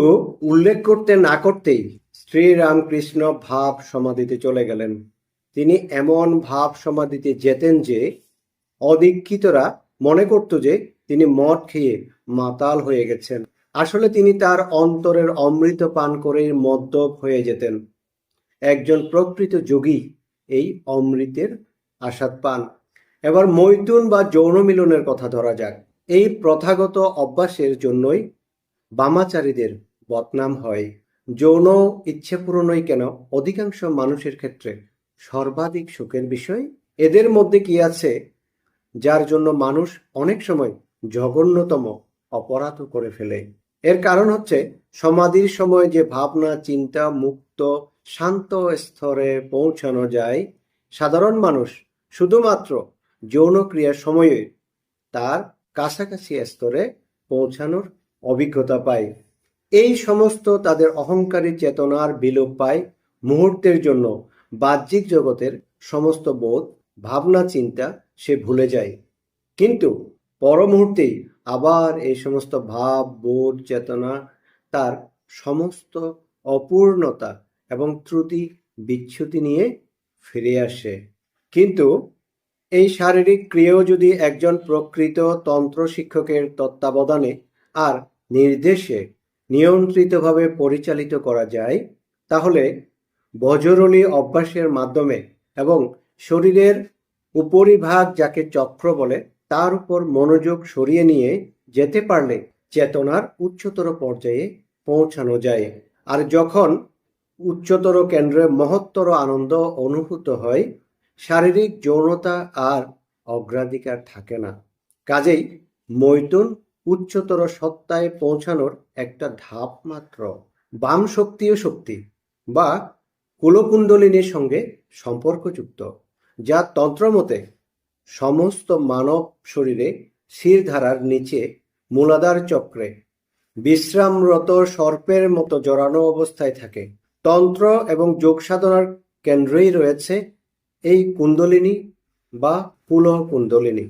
উল্লেখ করতে না করতেই শ্রীরামকৃষ্ণ ভাব সমাধিতে চলে গেলেন। তিনি এমন ভাব সমাধিতে যেতেন যে অদীক্ষিতরা মনে করত যে তিনি মদ খেয়ে মাতাল হয়ে গেছেন। আসলে তিনি তার অন্তরের অমৃত পান করেই মদ্যপ হয়ে যেতেন। একজন প্রকৃত যোগী এই অমৃতের আস্বাদ পান। এবার মৈথুন বা যৌন মিলনের কথা ধরা যাক। এই প্রথাগত অভ্যাসের জন্যই বামাচারীদের বদনাম হয়। যৌন ইচ্ছে পূরণই কেন অধিকাংশ মানুষের ক্ষেত্রে সর্বাধিক সুখের বিষয়। এদের মধ্যে কি আছে যার জন্য মানুষ অনেক সময় জঘন্যতম অপরাধ করে ফেলে? এর কারণ হচ্ছে সমাধির সময় যে ভাবনা চিন্তা মুক্ত শান্ত স্তরে পৌঁছানো যায়, সাধারণ মানুষ শুধুমাত্র যৌন ক্রিয়ার সময়ে তার কাছাকাছি স্তরে পৌঁছানোর অভিজ্ঞতা পায়। এই সমস্ত তাদের অহংকারী চেতনার বিলোপ পায়। মুহূর্তের জন্য বাহ্যিক জগতের সমস্ত বোধ ভাবনা চিন্তা সে ভুলে যায়, কিন্তু পর মুহূর্তেই আবার এই সমস্ত ভাব বোধ চেতনা তার সমস্ত অপূর্ণতা এবং ত্রুটি বিচ্যুতি নিয়ে ফিরে আসে। কিন্তু এই শারীরিক ক্রিয়াও যদি একজন প্রকৃত তন্ত্র শিক্ষকের তত্ত্বাবধানে আর নির্দেশে নিয়ন্ত্রিতভাবে পরিচালিত করা যায়, তাহলে বজরলী অভ্যাসের মাধ্যমে এবং শরীরের উপরিভাগ যাকে চক্র বলে তার উপর মনোযোগ সরিয়ে নিয়ে যেতে পারলে চেতনার উচ্চতর পর্যায়ে পৌঁছানো যায়। আর যখন উচ্চতর কেন্দ্রে মহত্তর আনন্দ অনুভূত হয়, শারীরিক যৌনতা আর অগ্রাধিকার থাকে না। কাজেই মৈথুন উচ্চতর সত্তায় পৌঁছানোর একটা ধাপ মাত্র। বাম শক্তিও শক্তি বা কুলকুণ্ডলিনীর সঙ্গে সম্পর্কযুক্ত, যা তন্ত্রমতে সমস্ত মানব শরীরে শিরধারার নিচে মূলাধার চক্রে বিশ্রামরত সর্পের মতো জড়ানো অবস্থায় থাকে। তন্ত্র এবং যোগ সাধনার কেন্দ্রেই রয়েছে এই কুণ্ডলিনী বা কুলকুণ্ডলিনী।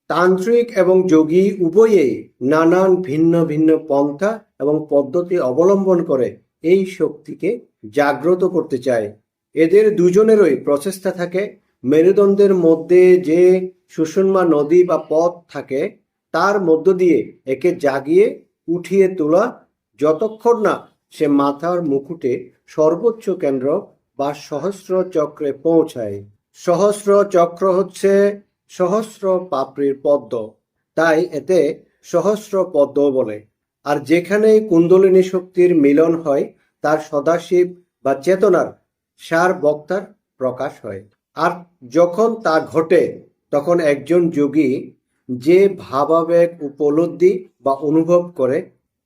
তান্ত্রিক এবং যোগী উভয়েই নানান ভিন্ন ভিন্ন পন্থা এবং পদ্ধতি অবলম্বন করে এই শক্তিকে জাগ্রত করতে চায়। এদের দুজনেরই প্রচেষ্টা থাকে মেরুদণ্ডের মধ্যে যে সুষুম্না নদী বা পথ থাকে তার মধ্য দিয়ে একে জাগিয়ে উঠিয়ে তোলা, যতক্ষণ না সে মাথার মুকুটে সর্বোচ্চ কেন্দ্র বা সহস্র চক্রে পৌঁছায়। সহস্র চক্র হচ্ছে সহস্র পাপড়ির পদ্ম, তাই এতে সহস্র পদ্ম বলে। আর যেখানে কুণ্ডলিনী শক্তির মিলন হয় তার সদাশিব বা চেতনার সার বক্তার প্রকাশ হয়। আর যখন তা ঘটে তখন একজন যোগী যে ভাবাবেগ উপলব্ধি বা অনুভব করে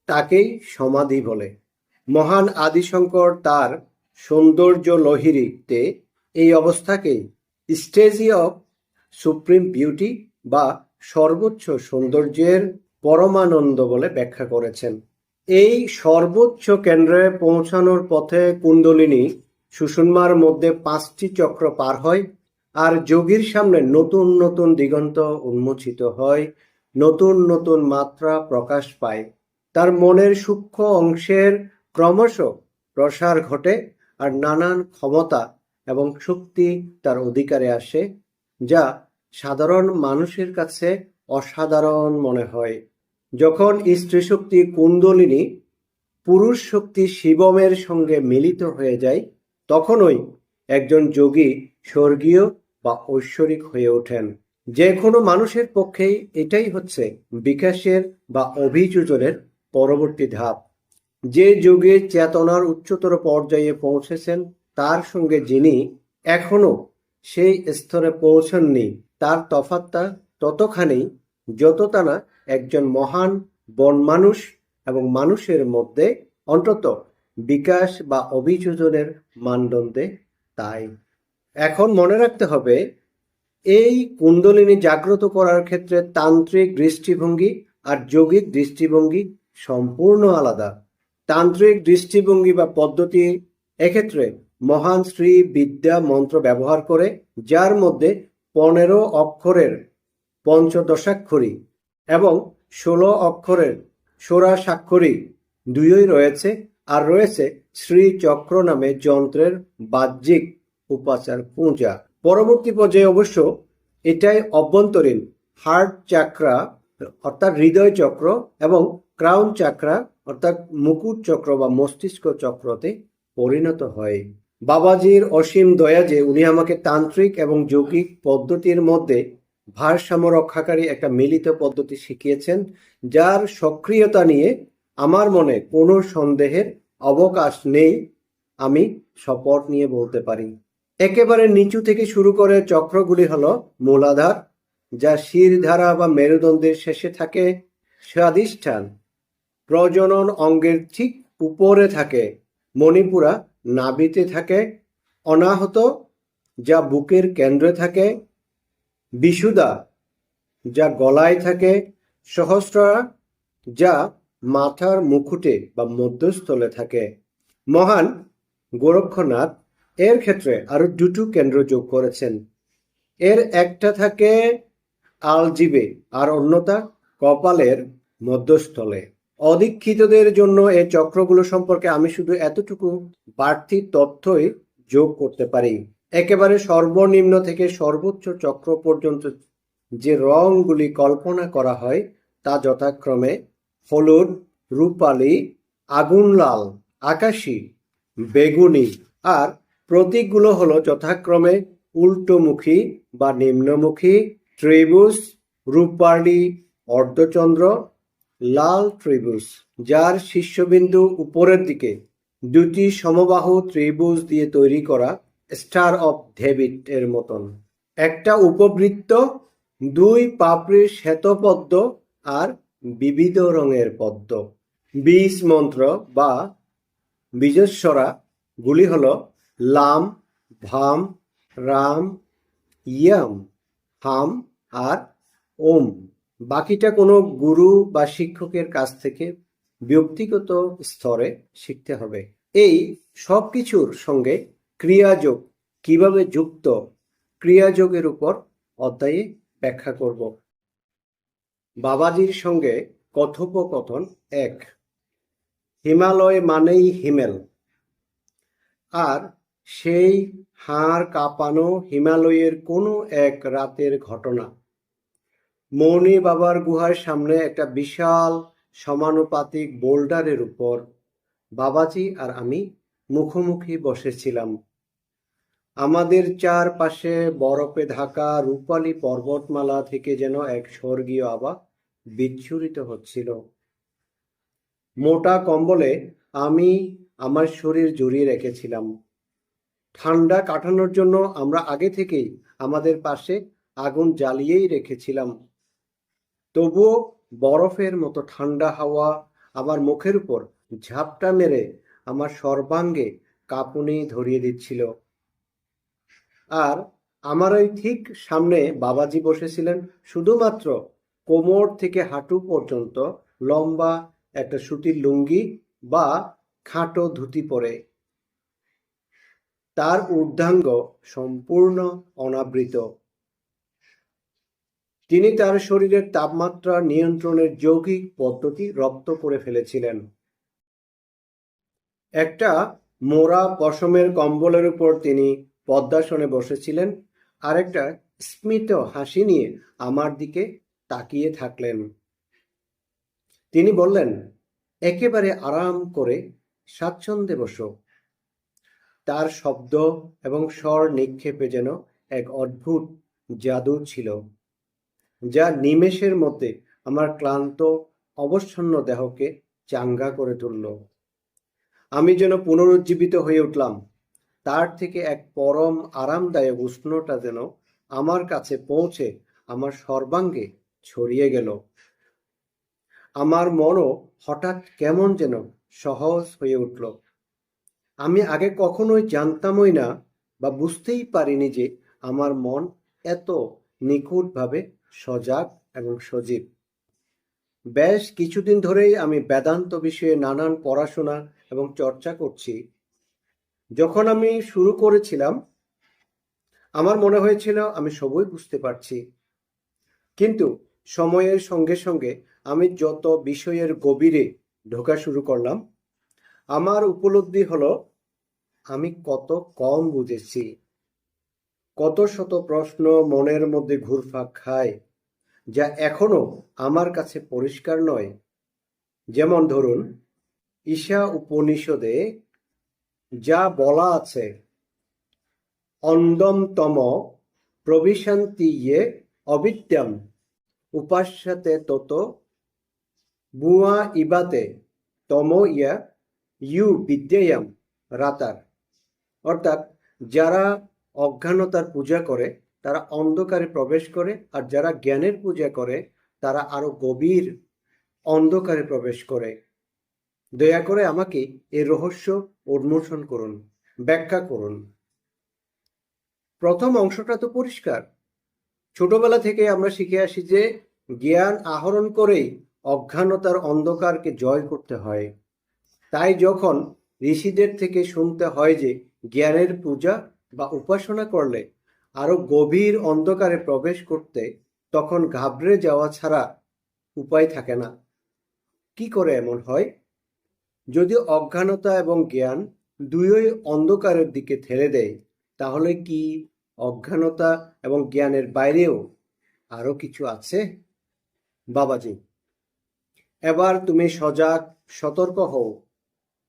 তাকেই সমাধি বলে। মহান আদিশঙ্কর তার সৌন্দর্য লহিরীতে এই অবস্থাকেই স্টেজি অফ সুপ্রিম বিউটি বা সর্বোচ্চ সৌন্দর্যের পরমানন্দ বলে ব্যাখ্যা করেছেন। এই সর্বোচ্চ কেন্দ্রে পৌঁছানোর পথে কুণ্ডলিনী সুষুম্নার মধ্যে 5টি চক্র পার হয়, আর যোগীর সামনে নতুন নতুন দিগন্ত উন্মোচিত হয়, নতুন নতুন মাত্রা প্রকাশ পায়। তার মনের সূক্ষ্ম অংশের ক্রমশ প্রসার ঘটে আর নানান ক্ষমতা এবং শক্তি তার অধিকারে আসে, যা সাধারণ মানুষের কাছে অসাধারণ মনে হয়। যখন স্ত্রী শক্তি কুণ্ডলিনী পুরুষ শক্তি শিবমের সঙ্গে মিলিত হয়ে যায়, তখনই একজন যোগী স্বর্গীয় বা ঐশ্বরিক হয়ে ওঠেন। যে কোনো মানুষের পক্ষেই এটাই হচ্ছে বিকাশের বা অভিযোজনের পরবর্তী ধাপ। যে যোগে চেতনার উচ্চতর পর্যায়ে পৌঁছেছেন তার সঙ্গে যিনি এখনো সেই স্তরে পৌঁছাননি, তার তফাৎটা ততখানি যতটা না একজন মহান বন মানুষ এবং মানুষের মধ্যে অন্তত বিকাশ বা অভিযোজনের মানদণ্ডে তাই। এখন মনে রাখতে হবে, এই কুণ্ডলিনী জাগ্রত করার ক্ষেত্রে তান্ত্রিক দৃষ্টিভঙ্গি আর যোগিক দৃষ্টিভঙ্গি সম্পূর্ণ আলাদা। তান্ত্রিক দৃষ্টিভঙ্গি বা পদ্ধতি এক্ষেত্রে মহান শ্রী বিদ্যা মন্ত্র ব্যবহার করে, যার মধ্যে 15 অক্ষরের পঞ্চদশাক্ষরী এবং 16 অক্ষরের ষোড়াস্বাক্ষরী দুইই রয়েছে, আর রয়েছে শ্রীচক্র নামে যন্ত্রের বাহ্যিক উপাচার পূজা। পরবর্তী পর্যায়ে অবশ্য এটাই অভ্যন্তরীণ হার্ট চাকরা অর্থাৎ হৃদয় চক্র এবং ক্রাউন চাকরা অর্থাৎ মুকুট চক্র বা মস্তিষ্ক চক্রতে পরিণত হয়। বাবাজির অসীম দয়া যে উনি আমাকে তান্ত্রিক এবং যৌগিক পদ্ধতির মধ্যে ভারসাম্য রক্ষাকারী একটা মিলিত পদ্ধতি শিখিয়েছেন, যার সক্রিয়তা নিয়ে আমার মনে কোনো সন্দেহের অবকাশ নেই। আমি শপথ নিয়ে বলতে পারি, একেবারে নিচু থেকে শুরু করে চক্রগুলি হলো মূলাধার, যা শিরধারা বা মেরুদণ্ডের শেষে থাকে, স্বাধিষ্ঠান প্রজনন অঙ্গের ঠিক উপরে থাকে, মণিপুরা নাভিতে থাকে, অনাহত যা বুকের কেন্দ্রে থাকে, বিশুদ্ধা যা গলায় থাকে, সহস্ররা যা মাথার মুকুটে বা মধ্যস্থলে থাকে। মহান গোরক্ষনাথ এর ক্ষেত্রে আরো দুটো কেন্দ্র যোগ করেছেন। এর একটা থাকে আলজিবে আর অন্যটা কপালের মধ্যস্থলে। অদীক্ষিতদের জন্য এই চক্রগুলো সম্পর্কে আমি শুধু এতটুকু বাড়তি তথ্যই যোগ করতে পারি। একেবারে সর্বনিম্ন থেকে সর্বোচ্চ চক্র পর্যন্ত যে রঙগুলি কল্পনা করা হয় তা যথাক্রমে হলুদ, রূপালী, আগুন লাল, আকাশী, বেগুনি, আর প্রতীকগুলো হলো যথাক্রমে উল্টোমুখী বা নিম্নমুখী, ত্রিভুজ, রূপালী অর্ধচন্দ্র, লাল ত্রিভুজ যার শীর্ষবিন্দু উপরের দিকে দুটি সমবাহু ত্রিভুজ দিয়ে তৈরি করা স্টার অফ ডেভিড এর মতন, একটা উপবৃত্ত, দুই পাপড়ির শ্বেতপদ্ম আর বিবিধ রঙের পদ্ম। বীজ মন্ত্র বা বীজস্বরা গুলি হলো লাম, ভাম, রাম, ইয়াম, হাম আর ওম। বাকিটা কোনো গুরু বা শিক্ষকের কাছ থেকে ব্যক্তিগত স্তরে শিখতে হবে। এই সব কিছুর সঙ্গে ক্রিয়াযোগ কিভাবে যুক্ত, ক্রিয়াযোগের উপর অধ্যায়ে ব্যাখ্যা করব। বাবাজির সঙ্গে কথোপকথন 1। হিমালয় মানেই হিমেল, আর সেই হাড় কাঁপানো হিমালয়ের কোনো এক রাতের ঘটনা। মৌনী বাবার গুহার সামনে একটা বিশাল সমানুপাতিক বোল্ডারের উপর বাবাজি আর আমি মুখোমুখি বসেছিলাম। আমাদের চারপাশে বরফে ঢাকা রূপালী পর্বতমালা থেকে যেন এক স্বর্গীয় আভা বিচ্ছুরিত হচ্ছিল। মোটা কম্বলে আমি আমার শরীর জড়িয়ে রেখেছিলাম। ঠান্ডা কাটানোর জন্য আমরা আগে থেকেই আমাদের পাশে আগুন জ্বালিয়েই রেখেছিলাম। তবুও বরফের মতো ঠান্ডা হাওয়া আমার মুখের উপর ঝাপটা মেরে আমার সর্বাঙ্গে কাঁপুনি ধরিয়ে দিচ্ছিল। আর আমার ওই ঠিক সামনে বাবাজি বসেছিলেন, শুধুমাত্র কোমর থেকে হাঁটু পর্যন্ত লম্বা একটা সুতির লুঙ্গি বা খাটো ধুতি পরে, তার ঊর্ধ্বাঙ্গ সম্পূর্ণ অনাবৃত। তিনি তার শরীরের তাপমাত্রা নিয়ন্ত্রণের যৌগিক পদ্ধতি রপ্ত করে ফেলেছিলেন। একটা মোড়া পশমের কম্বলের উপর তিনি পদ্মাসনে বসেছিলেন, আর একটা স্মিত হাসি নিয়ে আমার দিকে তাকিয়ে থাকলেন। তিনি বললেন, একেবারে আরাম করে স্বাচ্ছন্দ্যে বসো। তার শব্দ এবং স্বর নিক্ষেপে যেন এক অদ্ভুত জাদু ছিল, যা নিমেষের মধ্যে আমার ক্লান্ত অবসন্ন দেহকে চাঙ্গা করে তুলল। আমি যেন পুনরুজ্জীবিত হয়ে উঠলাম। তার থেকে এক পরম আরামদায়ক উষ্ণতা যেন আমার কাছে পৌঁছে আমার সর্বাঙ্গে ছড়িয়ে গেল। আমার মনও হঠাৎ কেমন যেন সহজ হয়ে উঠল। আমি আগে কখনোই জানতামই না বা বুঝতেই পারিনি যে আমার মন এত নিখুঁতভাবে সজাগ এবং সজীব। বেশ কিছুদিন ধরেই আমি বেদান্ত বিষয়ে নানান পড়াশোনা এবং চর্চা করছি। যখন আমি শুরু করেছিলাম, আমার মনে হয়েছিল আমি সবই বুঝতে পারছি। কিন্তু সময়ের সঙ্গে সঙ্গে আমি যত বিষয়ের গভীরে ঢোকা শুরু করলাম, আমার উপলব্ধি হলো আমি কত কম বুঝেছি। কত শত প্রশ্ন মনের মধ্যে ঘুরপাক খায়, যা এখনো আমার কাছে পরিষ্কার নয়। যেমন ধরুন, ঈশা উপনিষদে যা বলা আছে, অন্দমতম প্রবিশন্তি ইয়ে অবিদ্যাম উপাস্যতে তত বুয়া ইবাতে তম ইয়া ইউ বিদ্যেয়াম রাতার। অর্থাৎ যারা অজ্ঞানতার পূজা করে তারা অন্ধকারে প্রবেশ করে, আর যারা জ্ঞানের পূজা করে তারা আরো গভীর অন্ধকারে প্রবেশ করে। দয়া করে আমাকে এই রহস্য উন্মোচন করুন, ব্যাখ্যা করুন। প্রথম অংশটা তো পরিষ্কার। ছোটবেলা থেকে আমরা শিখে আসি যে জ্ঞান আহরণ করেই অজ্ঞানতার অন্ধকারকে জয় করতে হয়। তাই যখন ঋষিদের থেকে শুনতে হয় যে জ্ঞানের পূজা বা উপাসনা করলে আরো গভীর অন্ধকারে প্রবেশ করতে, তখন ঘাবড়ে যাওয়া ছাড়া উপায় থাকে না। কি করে এমন হয়? যদি অজ্ঞানতা এবং জ্ঞান দুইই অন্ধকারের দিকে ঠেলে দেয়, তাহলে কি অজ্ঞানতা এবং জ্ঞানের বাইরেও আরো কিছু আছে? বাবাজি, এবার তুমি সজাগ সতর্ক হও।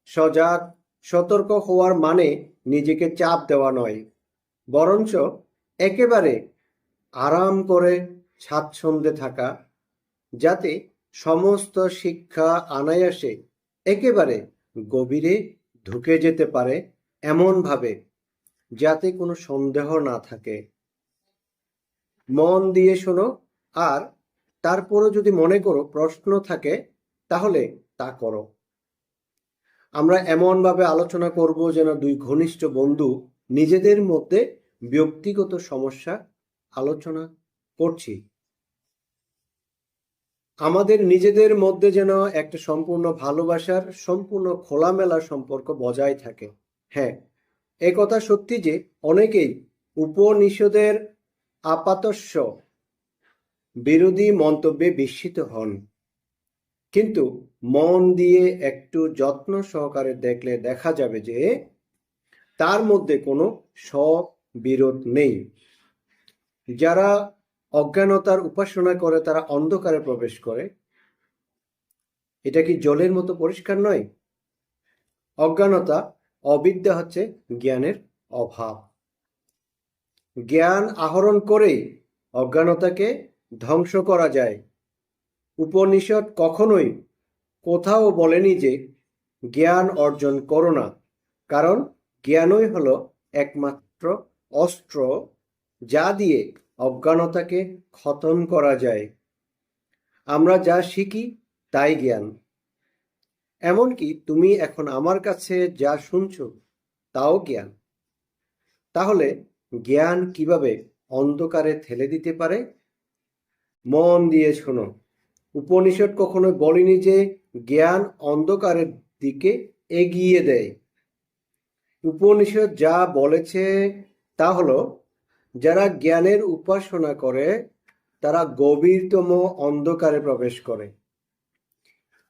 সজাগ সতর্ক হওয়ার মানে নিজেকে চাপ দেওয়া নয়, বরঞ্চ একেবারে আরাম করে স্বাচ্ছন্দ্যে থাকা, যাতে সমস্ত শিক্ষা অনায়াসে একেবারে গভীরে ঢুকে যেতে পারে, এমন ভাবে যাতে কোনো সন্দেহ না থাকে। মন দিয়ে শোনো, আর তারপরও যদি মনে করো প্রশ্ন থাকে, তাহলে তা করো। আমরা এমনভাবে আলোচনা করব যেন দুই ঘনিষ্ঠ বন্ধু নিজেদের মধ্যে ব্যক্তিগত সমস্যা আলোচনা করছি। আমাদের নিজেদের মধ্যে যেন একটা সম্পূর্ণ ভালোবাসার, সম্পূর্ণ খোলামেলা সম্পর্ক বজায় থাকে। হ্যাঁ, এ কথা সত্যি যে অনেকেই উপনিষদের আপাতস্য বিরোধী মন্তব্যে বিস্মিত হন, কিন্তু মন দিয়ে একটু যত্ন সহকারে দেখলে দেখা যাবে যে তার মধ্যে কোনো স্ববিরোধ নেই। যারা অজ্ঞানতার উপাসনা করে তারা অন্ধকারে প্রবেশ করে, এটা কি জলের মতো পরিষ্কার নয়? অজ্ঞানতা, অবিদ্যা হচ্ছে জ্ঞানের অভাব। জ্ঞান আহরণ করে অজ্ঞানতাকে ধ্বংস করা যায়। উপনিষদ কখনোই কোথাও বলেনি যে জ্ঞান অর্জন করো না, কারণ জ্ঞানই হলো একমাত্র অস্ত্র যা দিয়ে অজ্ঞানতাকে খতম করা যায়। আমরা যা শিখি তাই জ্ঞান। এমনকি তুমি এখন আমার কাছে যা শুনছো তাও জ্ঞান। তাহলে জ্ঞান কিভাবে অন্ধকারে ঠেলে দিতে পারে? মন দিয়ে শোনো, উপনিষদ কখনো বলেনি যে জ্ঞান অন্ধকারের দিকে এগিয়ে দেয়। উপনিষদ যা বলেছে তা হলো, যারা জ্ঞানের উপাসনা করে তারা গভীরতম অন্ধকারে প্রবেশ করে।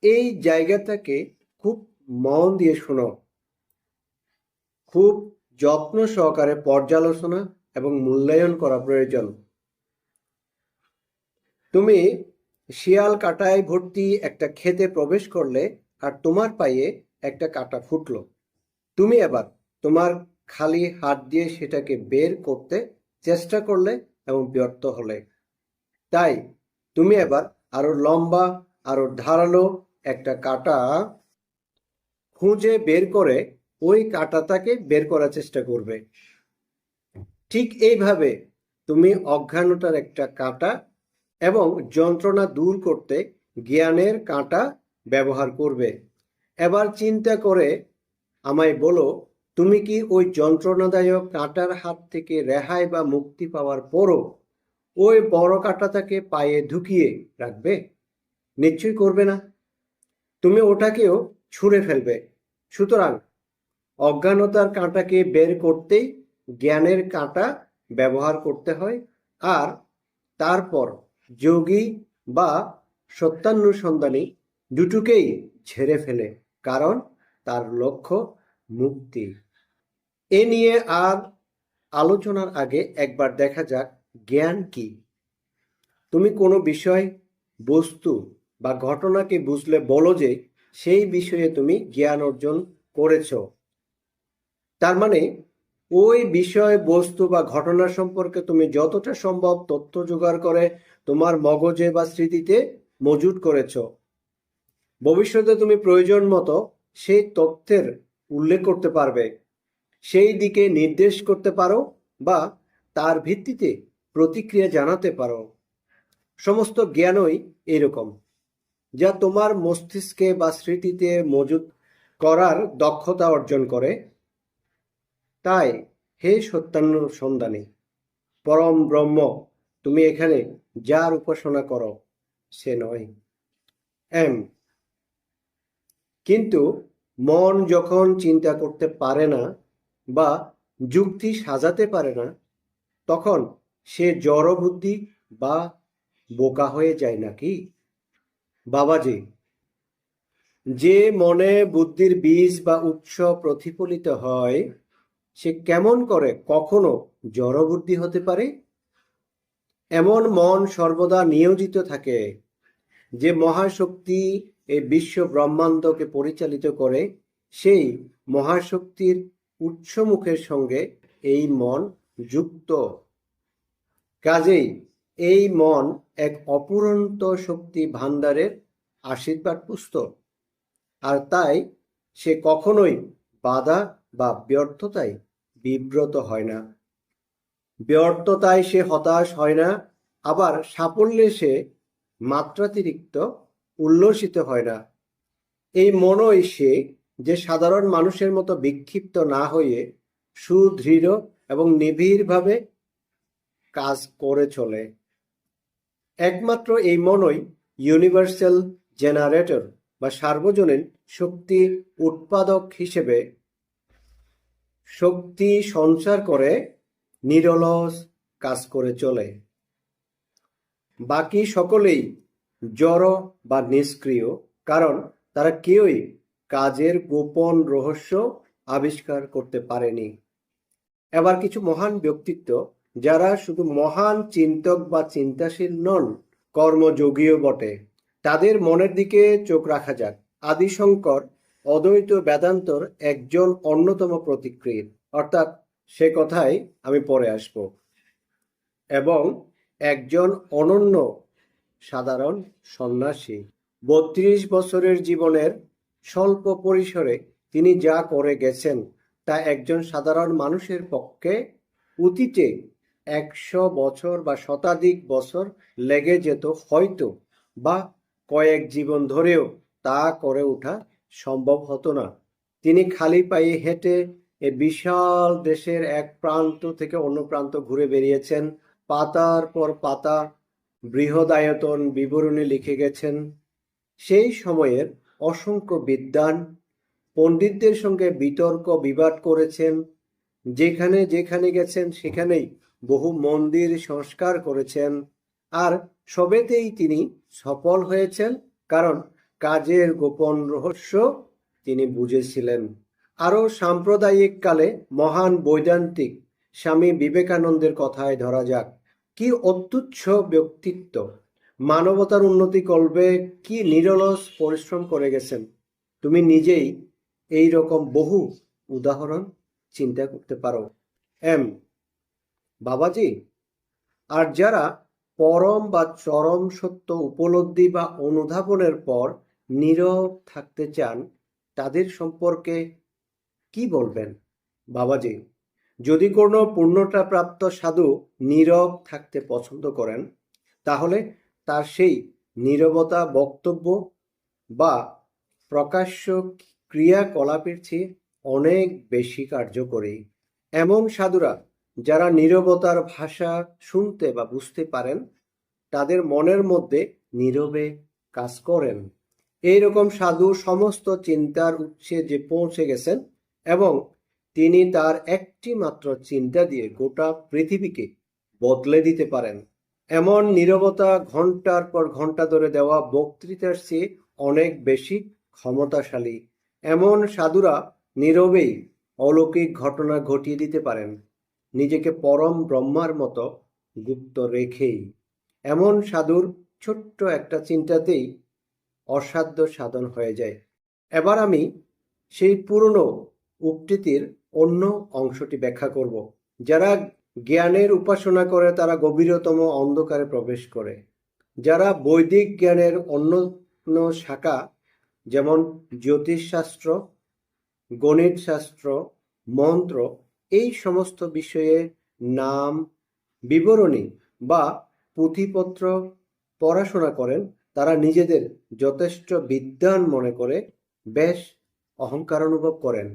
এই জায়গাটাকে খুব মন দিয়ে শোনো, খুব যত্ন সহকারে পর্যালোচনা এবং মূল্যায়ন করা প্রয়োজন। তুমি শিয়াল কাঁটায় ভর্তি একটা ক্ষেতে প্রবেশ করলে আর তোমার পায়ে একটা কাঁটা ফুটলো। তুমি এবার তোমার খালি হাত দিয়ে সেটাকে বের করতে চেষ্টা করলে এবং ব্যর্থ হলে। তাই তুমি এবার আরো লম্বা, আরো ধারালো একটা কাঁটা খুঁজে বের করে ওই কাঁটাটাকে বের করার চেষ্টা করবে। ঠিক এইভাবে তুমি অজ্ঞানতার একটা কাঁটা এবং যন্ত্রণা দূর করতে জ্ঞানের কাঁটা ব্যবহার করবে। এবার চিন্তা করে আমায় বলো, তুমি কি ওই যন্ত্রণাদায়ক কাঁটার হাত থেকে রেহাই বা মুক্তি পাওয়ার পরও ওই বড় কাঁটাটাকে পায়ে ঢুকিয়ে রাখবে? নিশ্চয়ই করবে না। তুমি ওটাকেও ছুঁড়ে ফেলবে। সুতরাং অজ্ঞানতার কাঁটাকে বের করতেই জ্ঞানের কাঁটা ব্যবহার করতে হয়, আর তারপর যোগী বা সত্যানুসন্ধানী দুটোকেই ঝেড়ে ফেলে, কারণ তার লক্ষ্য মুক্তি। এ নিয়ে আর আলোচনার আগে একবার দেখা যাক জ্ঞান কি। তুমি কোনো বিষয়, বস্তু বা ঘটনাকে বুঝলে বলো যে সেই বিষয়ে তুমি জ্ঞান অর্জন করেছ। তার মানে ওই বিষয়, বস্তু বা ঘটনা সম্পর্কে তুমি যতটা সম্ভব তথ্য জোগাড় করে তোমার মগজে বা স্মৃতিতে মজুত করেছ। ভবিষ্যতে তুমি প্রয়োজন মতো সেই তথ্যের উল্লেখ করতে পারবে, সেই দিকে নির্দেশ করতে পারো বা তার ভিত্তিতে প্রতিক্রিয়া জানাতে পারো। সমস্ত জ্ঞানই এরকম, যা তোমার মস্তিষ্কে বা স্মৃতিতে মজুত করার দক্ষতা অর্জন করে। তাই হে সত্যানুসন্ধানী পরম ব্রহ্ম, তুমি এখানে যার উপাসনা করো সে নয়। কিন্তু মন যখন চিন্তা করতে পারে না বা যুক্তি সাজাতে পারে না, তখন সে জড় বুদ্ধি বা বোকা হয়ে যায় নাকি? বাবাজি, যে মনে বুদ্ধির বীজ বা উৎস প্রতিফলিত হয়, সে কেমন করে কখনো জড় বুদ্ধি হতে পারে? এমন মন সর্বদা নিয়োজিত থাকে যে মহাশক্তি এই বিশ্ব ব্রহ্মাণ্ডকে পরিচালিত করে, সেই মহাশক্তির উৎসমুখের সঙ্গে এই মন যুক্ত। কাজেই এই মন এক অপুরন্ত শক্তি ভাণ্ডারের আশীর্বাদ পুস্তক, আর তাই সে কখনোই বাধা বা ব্যর্থতায় বিব্রত হয় না। ব্যর্থতায় সে হতাশ হয় না, আবার সাফল্যে সে মাত্রাতিরিক্ত উল্লসিত হয় না। এই মনই সে যে সাধারণ মানুষের মতো বিক্ষিপ্ত না হয়ে সুদৃঢ় এবং নিবিড়ভাবে কাজ করে চলে। একমাত্র এই মনই ইউনিভার্সাল জেনারেটর বা সার্বজনীন শক্তি উৎপাদক হিসেবে শক্তি সঞ্চার করে নিরলস কাজ করে চলে। বাকি সকলেই জড় বা নিষ্ক্রিয়, কারণ তারা কেউই কাজের গোপন রহস্য আবিষ্কার করতে পারেনি। এবার কিছু মহান ব্যক্তিত্ব, যারা শুধু মহান চিন্তক বা চিন্তাশীল নন, কর্মযোগীও বটে, তাদের মনের দিকে চোখ রাখা যাক। আদিশঙ্কর অদ্বৈত বেদান্তর একজন অন্যতম প্রতিকৃত, অর্থাৎ সে কথাই আমি পরে আসব, এবং একজন অনন্য সাধারণ সন্ন্যাসী। ৩২ বছরের জীবনের স্বল্প পরিসরে তিনি যা করে গেছেন তা একজন সাধারণ মানুষের পক্ষে অতীতে ১০০ বছর বা শতাধিক বছর লেগে যেত হয়তো, বা কয়েক জীবন ধরেও তা করে ওঠা সম্ভব হতো না। তিনি খালি পায়ে হেঁটে এ বিশাল দেশের এক প্রান্ত থেকে অন্য প্রান্ত ঘুরে বেরিয়েছেন, পাতার পর পাতা বৃহদায়তন বিবরণী লিখে গেছেন। সেই সময়ের অসংখ্য বিদ্বান পণ্ডিতদের সঙ্গে বিতর্ক বিবাদ করেছেন, যেখানে যেখানে গেছেন সেখানেই বহু মন্দির সংস্কার করেছেন, আর সবেতেই তিনি সফল হয়েছেন, কারণ কাজের গোপন রহস্য তিনি বুঝেছিলেন। আরও সাম্প্রদায়িক কালে মহান বৈদান্তিক স্বামী বিবেকানন্দের কথায় ধরা যাক। কি অত্যুচ্ছ ব্যক্তিত্ব! মানবতার উন্নতি করবে কি নিরলস পরিশ্রম করে গেছেন। তুমি নিজেই এই রকম বহু উদাহরণ চিন্তা করতে পারো। বাবাজি, আর যারা পরম বা চরম সত্য উপলব্ধি বা অনুধাবনের পর নীরব থাকতে চান, তাদের সম্পর্কে কি বলবেন? বাবাজি, যদি কোনো পূর্ণতা প্রাপ্ত সাধু নীরব থাকতে পছন্দ করেন, তাহলে তার সেই নীরবতা বক্তব্য বা প্রকাশ্য ক্রিয়াকলাপের চেয়ে অনেক বেশি কার্যকরী। এমন সাধুরা যারা নীরবতার ভাষা শুনতে বা বুঝতে পারেন, তাদের মনের মধ্যে নীরবে কাজ করেন। এইরকম সাধু সমস্ত চিন্তার উৎসে যে পৌঁছে গেছেন এবং তিনি তার একটি মাত্র চিন্তা দিয়ে গোটা পৃথিবীকে বদলে দিতে পারেন। এমন নীরবতা ঘন্টার পর ঘন্টা ধরে দেওয়া বক্তৃতার চেয়ে অনেক বেশি ক্ষমতাশালী। এমন সাধুরা নীরবেই অলৌকিক ঘটনা ঘটিয়ে দিতে পারেন, নিজেকে পরম ব্রহ্মার মতো গুপ্ত রেখেই। এমন সাধুর ছোট্ট একটা চিন্তাতেই অসাধ্য সাধন হয়ে যায়। এবার আমি সেই পুরনো উক্তিটির অন্য অংশটি ব্যাখ্যা করব। যারা জ্ঞানের উপাসনা করে তারা গভীরতম অন্ধকারে প্রবেশ করে। যারা বৈদিক জ্ঞানের অন্য শাখা যেমন জ্যোতিষশাস্ত্র, গণিত শাস্ত্র, মন্ত্র এই সমস্ত বিষয়ে নাম বিবরণী বা পুঁথিপত্র পড়াশোনা করেন, তারা নিজেদের যথেষ্ট বিদ্বান মনে করে বেশ অহংকার অনুভব করেন।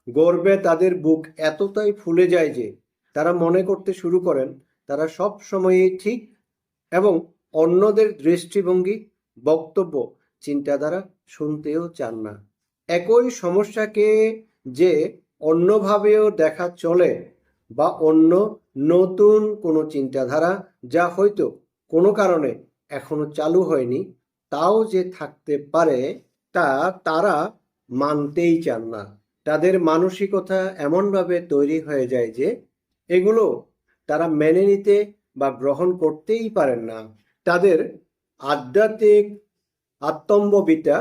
গর্বে তাদের বুক এতটাই ফুলে যায় যে তারা মনে করতে শুরু করেন তারা সব সময়ই ঠিক এবং অন্যদের দৃষ্টিভঙ্গি, বক্তব্য, চিন্তাধারা শুনতেও চান না। একই সমস্যাকে যে অন্যভাবেও দেখা চলে বা অন্য নতুন কোনো চিন্তাধারা যা হয়তো কোনো কারণে এখনো চালু হয়নি তাও যে থাকতে পারে তা তারা মানতেই চান না। তাদের মানসিকতা এমনভাবে তৈরি হয়ে যায় যে এগুলো তারা মেনে নিতে বা গ্রহণ করতেই পারেন না। তাদের আধ্যাত্মিক আত্মম্ববিতা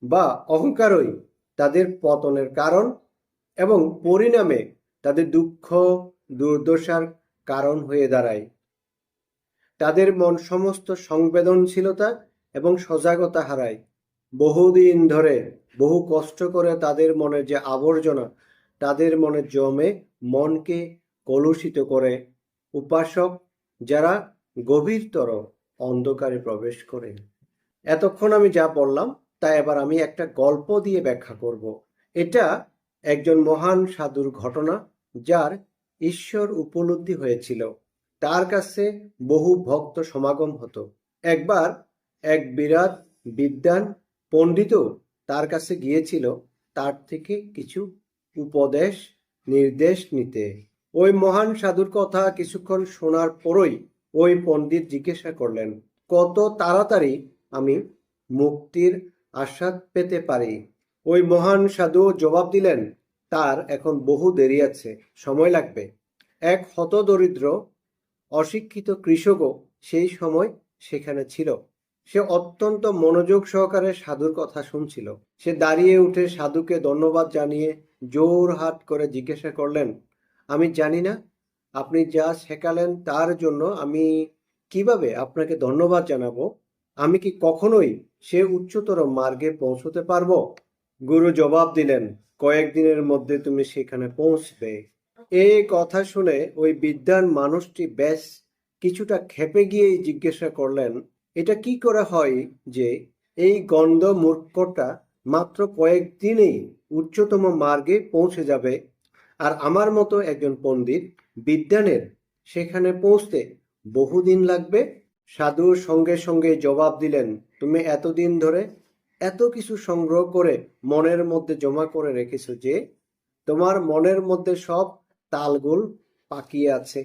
বা অহংকারই তাদের পতনের কারণ এবং পরিণামে তাদের দুঃখ দুর্দশার কারণ হয়ে দাঁড়ায়। তাদের মন সমস্ত সংবেদনশীলতা এবং সজাগতা হারায়। বহুদিন ধরে বহু কষ্ট করে তাদের মনে যে আবর্জনা তাদের মনে জমে মনকে কলুষিত করে। উপাসক যারা গভীরতর অন্ধকারে প্রবেশ করে। এতক্ষণ আমি যা বললাম তা এবার আমি একটা গল্প দিয়ে ব্যাখ্যা করব। এটা একজন মহান সাধুর ঘটনা যার ঈশ্বর উপলব্ধি হয়েছিল। তার কাছে বহু ভক্ত সমাগম হতো। একবার এক বিরাট বিদ্বান পণ্ডিতও তার কাছে গিয়েছিল তার থেকে কিছু উপদেশ নির্দেশ নিতে। ওই মহান সাধুর কথা কিছুক্ষণ শোনার পরই ওই পণ্ডিত জিজ্ঞাসা করলেন, কত তাড়াতাড়ি আমি মুক্তির আস্বাদ পেতে পারি? ওই মহান সাধু জবাব দিলেন, তার এখন বহু দেরি আছে, সময় লাগবে। এক হতদরিদ্র অশিক্ষিত কৃষকও সেই সময় সেখানে ছিল। সে অত্যন্ত মনোযোগ সহকারে সাধুর কথা শুনছিল। সে দাঁড়িয়ে উঠে সাধুকে ধন্যবাদ জানিয়ে জোর হাত করে জিজ্ঞাসা করলেন, আমি জানি না আপনি যা শেখালেন তার জন্য আমি কিভাবে আপনাকে ধন্যবাদ জানাবো। আমি কি কখনোই সে উচ্চতর মার্গে পৌঁছতে পারবো? গুরু জবাব দিলেন, কয়েকদিনের মধ্যে তুমি সেখানে পৌঁছবে। এই কথা শুনে ওই বিদ্বান মানুষটি বেশ কিছুটা ক্ষেপে গিয়েই জিজ্ঞাসা করলেন, এটা কি করে হয় যে এই গণ্ড মূর্খটা মাত্র কয়েকদিনেই উচ্চতম মার্গে পৌঁছে যাবে, আর আমার মতো একজন পণ্ডিত বিদ্বানের সেখানে পৌঁছতে বহুদিন লাগবে? সাধুর সঙ্গে সঙ্গে জবাব দিলেন, তুমি এতদিন ধরে এত কিছু সংগ্রহ করে মনের মধ্যে জমা করে রেখেছো যে তোমার মনের মধ্যে সব তালগোল পাকিয়ে আছে।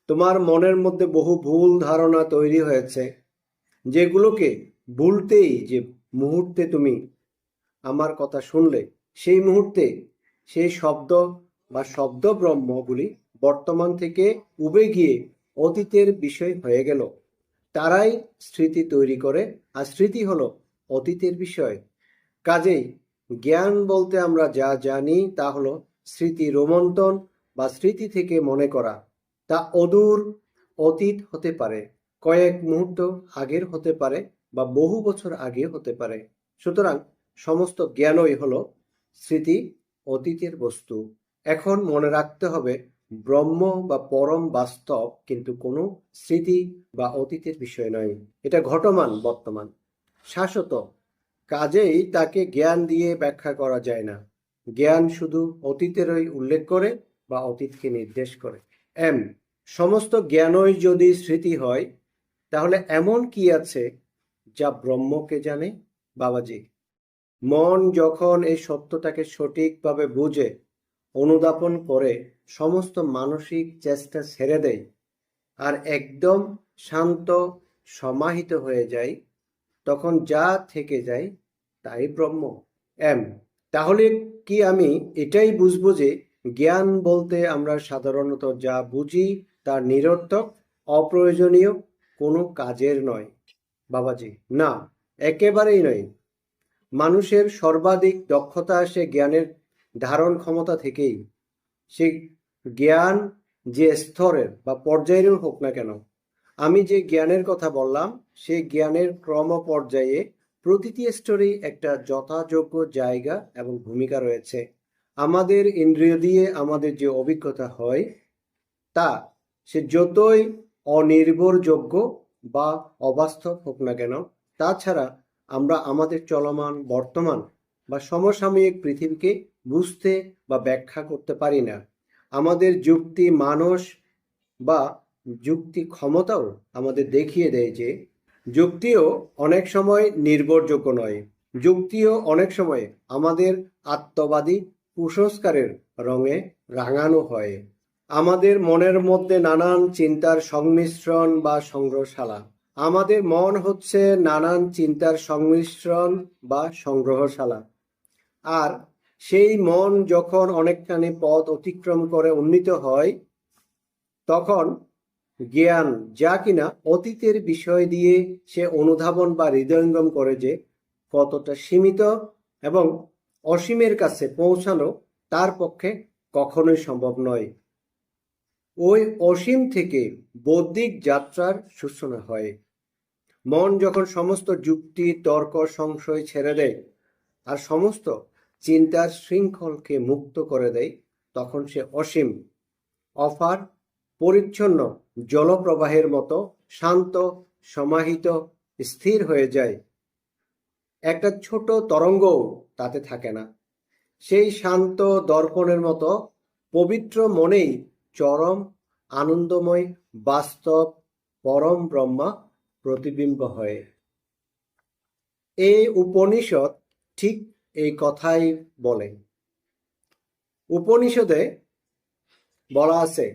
তোমার মনের মধ্যে বহু ভুল ধারণা তৈরি হয়েছে, যেগুলোকে ভুলতেই যে মুহূর্তে তুমি আমার কথা শুনলে সেই মুহূর্তে সেই শব্দ বা শব্দ ব্রহ্মগুলি বর্তমান থেকে উবে গিয়ে অতীতের বিষয় হয়ে গেল। তারাই স্মৃতি তৈরি করে, আর স্মৃতি হলো অতীতের বিষয়। কাজেই জ্ঞান বলতে আমরা যা জানি তা হলো স্মৃতি রোমন্থন বা স্মৃতি থেকে মনে করা। তা অদূর অতীত হতে পারে, কয়েক মুহূর্ত আগের হতে পারে বা বহু বছর আগে হতে পারে। সুতরাং সমস্ত জ্ঞানই হলো স্মৃতি, অতীতের বস্তু। এখন মনে রাখতে হবে ব্রহ্ম বা পরম বাস্তব কিন্তু কোনো স্মৃতি বা অতীতের বিষয় নয়। এটা ঘটমান, বর্তমান, শাশ্বত। কাজেই তাকে জ্ঞান দিয়ে ব্যাখ্যা করা যায় না। জ্ঞান শুধু অতীতেরই উল্লেখ করে বা অতীতকে নির্দেশ করে। সমস্ত জ্ঞানই যদি স্মৃতি হয়, তাহলে এমন কি আছে যা ব্রহ্মকে জানে? বাবাজি, মন যখন এই সত্যটাকে সঠিকভাবে বুঝে, অনুধাবন করে, সমস্ত মানসিক চেষ্টা ছেড়ে দেয় আর একদম শান্ত সমাহিত হয়ে যায়, তখন যা থেকে যায় তাই ব্রহ্ম। এম তাহলে কি আমি এটাই বুঝবো যে জ্ঞান বলতে আমরা সাধারণত যা বুঝি তা নিরর্থক, অপ্রয়োজনীয়, কোনো কাজের নয়? বাবাজি, না, একেবারেই নয়। মানুষের সর্বাধিক দক্ষতা আসে জ্ঞানের ধারণ ক্ষমতা থেকেই। সে জ্ঞান যে স্তরের বা পর্যায়েরও হোক না কেন, আমি যে জ্ঞানের কথা বললাম, সেই জ্ঞানের ক্রম পর্যায়ে প্রতিটি স্তরেই একটা যথাযোগ্য জায়গা এবং ভূমিকা রয়েছে। আমাদের ইন্দ্রিয় দিয়ে আমাদের যে অভিজ্ঞতা হয়, তা সে যতই অনির্ভরযোগ্য বা অবাস্তব হোক না কেন, তাছাড়া আমরা আমাদের চলমান বর্তমান বা সমসাময়িক পৃথিবীকে বুঝতে বা ব্যাখ্যা করতে পারি না। আমাদের যুক্তি মানস বা যুক্তি ক্ষমতাও আমাদের দেখিয়ে দেয় যে যুক্তিও অনেক সময় নির্ভরযোগ্য নয়। যুক্তিও অনেক সময় আমাদের আত্মবাদী কুসংস্কারের রঙে রাঙানো হয়। আমাদের মনের মধ্যে নানান চিন্তার সংমিশ্রণ বা সংগ্রহশালা। আমাদের মন হচ্ছে নানান চিন্তার সংমিশ্রণ বা সংগ্রহশালা। আর সেই মন যখন অনেকখানি পথ অতিক্রম করে উন্নীত হয়, তখন জ্ঞান, যা কিনা অতীতের বিষয় দিয়ে সে অনুধাবন বা হৃদয়ঙ্গম করে, যে কতটা সীমিত এবং অসীমের কাছে পৌঁছানো তার পক্ষে কখনোই সম্ভব নয়। ওই অসীম থেকে বৌদ্ধিক যাত্রার সূচনা হয়। মন যখন সমস্ত যুক্তি, তর্ক, সংশয় ছেড়ে দেয় আর সমস্ত চিন্তার শৃঙ্খলকে মুক্ত করে দেয়, তখন সে অসীম, অপার, পরিচ্ছন্ন জলপ্রবাহের মতো শান্ত, সমাহিত, স্থির হয়ে যায়। একটা ছোট তরঙ্গও তাতে থাকে না। সেই শান্ত দর্পণের মতো পবিত্র মনেই চরম আনন্দময় বাস্তব পরম ব্রহ্মা প্রতিবিম্ব হয়। এই উপনিষদ ঠিক এই কথাই বলে। উপনিষদে বলা আছে,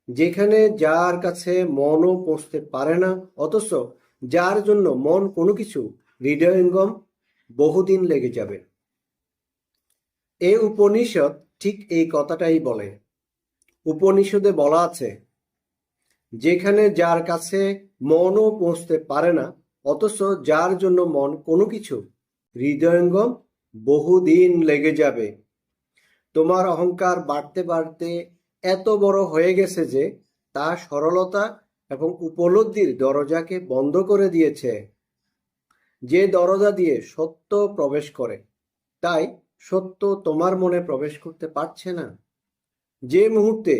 যেখানে যার কাছে মনও পৌঁছতে পারে না, অথচ যার জন্য মন কোনো কিছু হৃদয়ঙ্গম, বহুদিন লেগে যাবে। এই উপনিষদ ঠিক এই কথাটাই বলে। উপনিষদে বলা আছে, যেখানে যার কাছে মনও পৌঁছতে পারে না, অথচ যার জন্য মন কোনো কিছু হৃদয়ঙ্গম, বহুদিন লেগে যাবে। তোমার অহংকার বাড়তে বাড়তে এত বড় হয়ে গেছে যে তা সরলতা এবং উপলব্ধির দরজাকে বন্ধ করে দিয়েছে। যে দরজা দিয়ে সত্য প্রবেশ করে, তাই সত্য তোমার মনে প্রবেশ করতে পারছে না। যে মুহূর্তে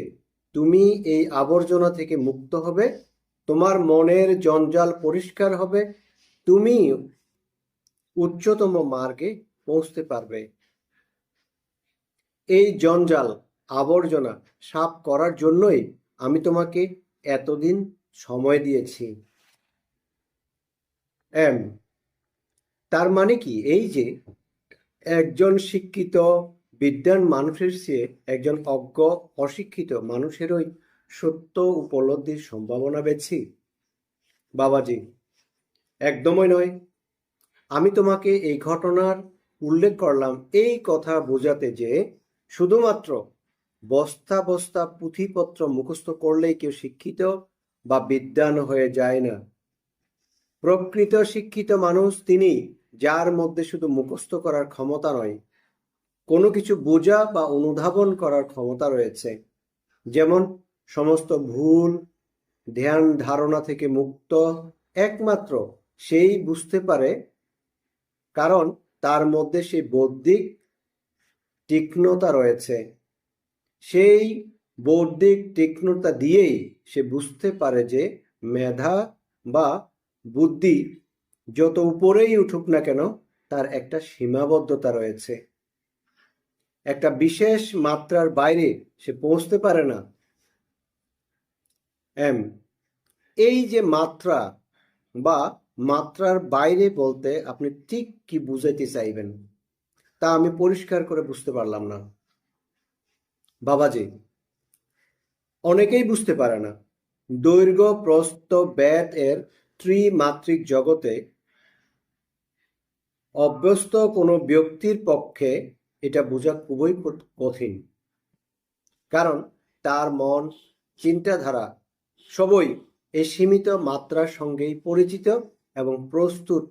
তুমি এই আবর্জনা থেকে মুক্ত হবে, তোমার মনের জঞ্জাল পরিষ্কার হবে, তুমি উচ্চতম মার্গে পৌঁছতে পারবে। এই জঞ্জাল, আবর্জনা সাফ করার জন্যই আমি তোমাকে এতদিন সময় দিয়েছি। তার মানে কি এই যে একজন শিক্ষিত বিদ্বান মানুষের চেয়ে একজন অজ্ঞ অশিক্ষিত মানুষেরই সত্য উপলব্ধির সম্ভাবনা বেশি? বাবাজি, একদমই নয়। আমি তোমাকে এই ঘটনার উল্লেখ করলাম এই কথা বোঝাতে যে শুধুমাত্র বস্তা বস্তা পুঁথিপত্র মুখস্থ করলেই কেউ শিক্ষিত বা বিদ্বান হয়ে যায় না। প্রকৃত শিক্ষিত মানুষ তিনি, যার মধ্যে শুধু মুখস্থ করার ক্ষমতা নয়, কোনো কিছু বোঝা বা অনুধাবন করার ক্ষমতা রয়েছে। যেমন সমস্ত ভুল ধ্যান ধারণা থেকে মুক্ত একমাত্র সেই বুঝতে পারে, কারণ তার মধ্যে সেই বৌদ্ধিক তীক্ষ্ণতা রয়েছে। সেই বৌদ্ধিক তীক্ষ্ণতা দিয়েই সে বুঝতে পারে যে মেধা বা বুদ্ধি যত উপরেই উঠুক না কেন, তার একটা সীমাবদ্ধতা রয়েছে। একটা বিশেষ মাত্রার বাইরে সে পৌঁছতে পারে না। এম, এই যে মাত্রা বা মাত্রার বাইরে বলতে আপনি ঠিক কি বুঝাইতে চাইবেন তা আমি পরিষ্কার করে বুঝতে পারলাম না বাবাজি। অনেকেই বুঝতে পারে না দৈর্ঘ্য প্রস্থ ব্যাদ এর ত্রিমাত্রিক জগতে অভ্যস্ত কোনো ব্যক্তির পক্ষে এটা বোঝা খুবই কঠিন, কারণ তার মন চিন্তাধারা সবই এই সীমিত মাত্রার সঙ্গেই পরিচিত এবং প্রস্তুত।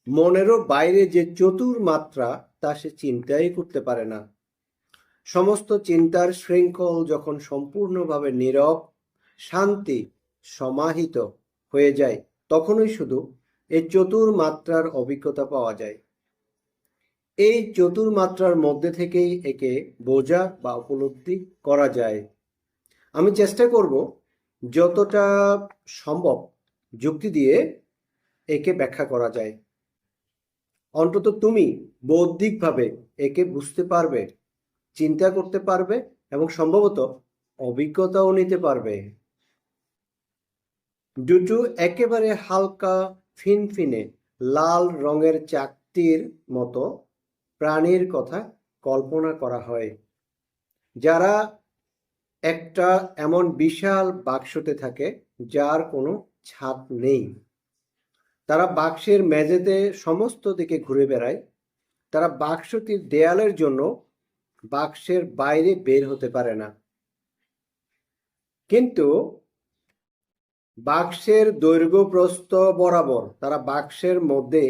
মনেরও বাইরে যে চতুর মাত্রা তা সে চিন্তাই করতে পারে না। সমস্ত চিন্তার শৃঙ্খল যখন সম্পূর্ণভাবে নীরব শান্তি সমাহিত হয়ে যায়, তখনই শুধু এই চতুর মাত্রার অভিজ্ঞতা পাওয়া যায়। এই চতুর মাত্রার মধ্যে থেকেই একে বোঝা বা উপলব্ধি করা যায়। আমি চেষ্টা করব যতটা সম্ভব যুক্তি দিয়ে একে ব্যাখ্যা করা যায়। অন্তত তুমি বৌদ্ধিকভাবে একে বুঝতে পারবে, চিন্তা করতে পারবে এবং সম্ভবত অভিজ্ঞতাও নিতে পারবে। দুটো একেবারে হালকা ফিনফিনে লাল রঙের চাকতির মতো প্রাণীর কথা কল্পনা করা হয়, যারা একটা এমন বিশাল বাক্সতে থাকে যার কোনো ছাদ নেই। তারা বাক্সের মেঝেতে সমস্ত দিকে ঘুরে বেড়ায়। তারা বাক্সটির দেয়ালের জন্য বাক্সের বাইরে বের হতে পারে না, কিন্তু বাক্সের দৈর্ঘ্য প্রস্থ বরাবর তারা বাক্সের মধ্যে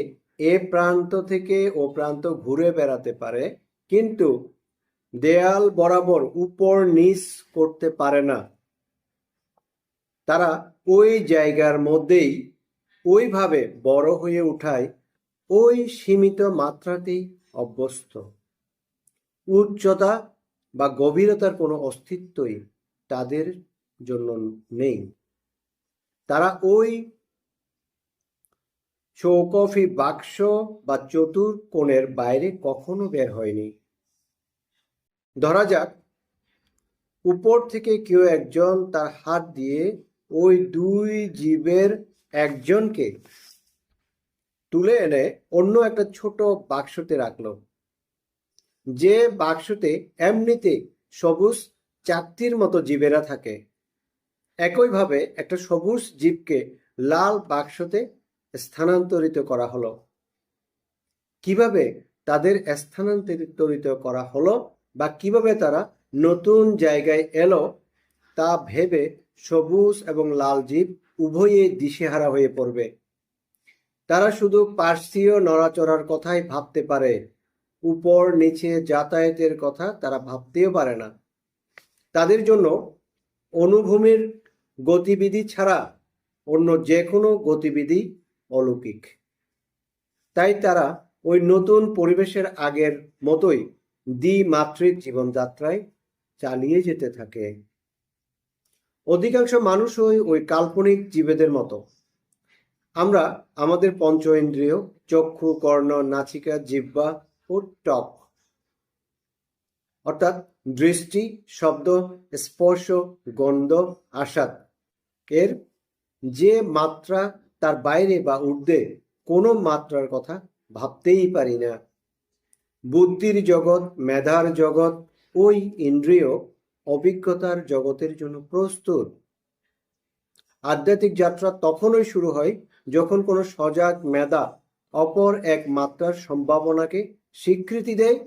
এ প্রান্ত থেকে ও প্রান্ত ঘুরে বেড়াতে পারে, কিন্তু দেয়াল বরাবর উপর নিচ করতে পারে না। তারা ওই জায়গার মধ্যেই ওইভাবে বড় হয়ে উঠায় ওই সীমিত মাত্রাতেই অভ্যস্ত। উচ্চতা বা গভীরতার কোনো অস্তিত্বই তাদের জন্য নেই। তারা ওই চৌকফি বাক্স বা চতুর কোণের বাইরে কখনো বের হয়নি। ধরা যাক উপর থেকে কেউ একজন তার হাত দিয়ে ওই দুই জীবের একজনকে তুলে এনে অন্য একটা ছোট বাক্সতে রাখলো, যে বাক্সতে এমনিতে সবুজ চাকতির মতো জীবেরা থাকে। একইভাবে একটা সবুজ জীবকে লাল বাক্সতে স্থানান্তরিত করা হলো। কিভাবে তাদের স্থানান্তরিত করা হলো বা কিভাবে তারা নতুন জায়গায় এলো তা ভেবে সবুজ এবং লাল জীব উভয়ে দিশেহারা হয়ে পড়বে। তারা শুধু পার্শ্বীয় নড়াচড়ার কথাই ভাবতে পারে, উপর নিচে যাতায়াতের কথা তারা ভাবতেও পারে না। তাদের জন্য অনুভূমির গতিবিধি ছাড়া অন্য যে কোনো গতিবিধি অলৌকিক। তাই তারা ওই নতুন পরিবেশের আগের মতোই দ্বিমাত্রিক জীবনযাত্রায় চালিয়ে যেতে থাকে। অধিকাংশ মানুষই ওই কাল্পনিক জীবেদের মতো। আমরা আমাদের পঞ্চ ইন্দ্রিয় চক্ষু, কর্ণ, নাসিকা, জিহ্বা ও ত্বক অর্থাৎ দৃষ্টি, শব্দ, স্পর্শ, গন্ধ, আস্বাদ এর যে মাত্রা তার বাইরে বা ঊর্ধ্বে কোনো মাত্রার কথা ভাবতেই পারি না। বুদ্ধির জগৎ, মেধার জগৎ, ওই ইন্দ্রিয় অভিজ্ঞতার জগতের জন্য প্রস্তুত। আধ্যাত্মিক যাত্রা তখনই শুরু হয় যখন কোনো সজাগ মেধা অপর এক মাত্রার সম্ভাবনাকে স্বীকৃতি দেয়,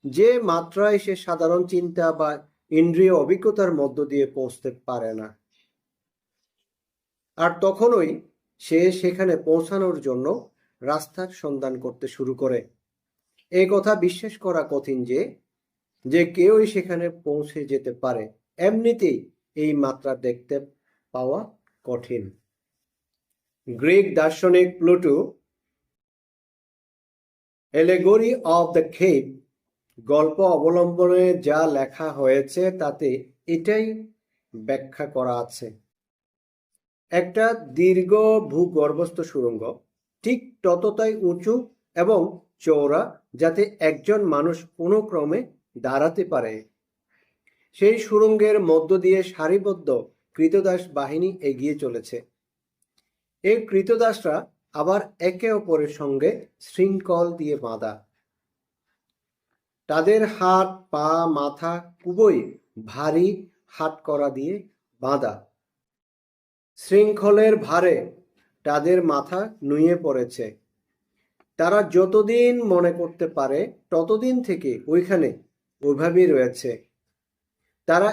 যে মাত্রায় সে সাধারণ চিন্তা বা ইন্দ্রিয় অভিজ্ঞতার মধ্য দিয়ে পৌঁছতে পারে না। আর তখনই সে সেখানে পৌঁছানোর জন্য রাস্তার সন্ধান করতে শুরু করে। এই কথা বিশ্বাস করা কঠিন যে কেউই সেখানে পৌঁছে যেতে পারে। এমনিতেই এই মাত্রা দেখতে পাওয়া কঠিন। গ্রিক দার্শনিক Pluto allegory of the cave গল্প অবলম্বনে যা লেখা হয়েছে তাতে এটাই ব্যাখ্যা করা আছে। একটা দীর্ঘ ভূগর্ভস্থ সুড়ঙ্গ, ঠিক ততটাই উঁচু এবং চওড়া যাতে একজন মানুষ কোনো ক্রমে দাঁড়াতে পারে। সেই সুড়ঙ্গের মধ্য দিয়ে সারিবদ্ধ ক্রীতদাস বাহিনী এগিয়ে চলেছে। এই ক্রীতদাসরা আবার একে অপরের সঙ্গে শৃঙ্খল দিয়ে বাঁধা। তাদের হাত, পা, মাথা খুবই ভারী হাতকড়া দিয়ে বাঁধা। শৃঙ্খলের ভারে তাদের মাথা নুয়ে পড়েছে। তারা যতদিন মনে করতে পারে ততদিন থেকে ওইখানে ওইভাবেই রয়েছে। তারা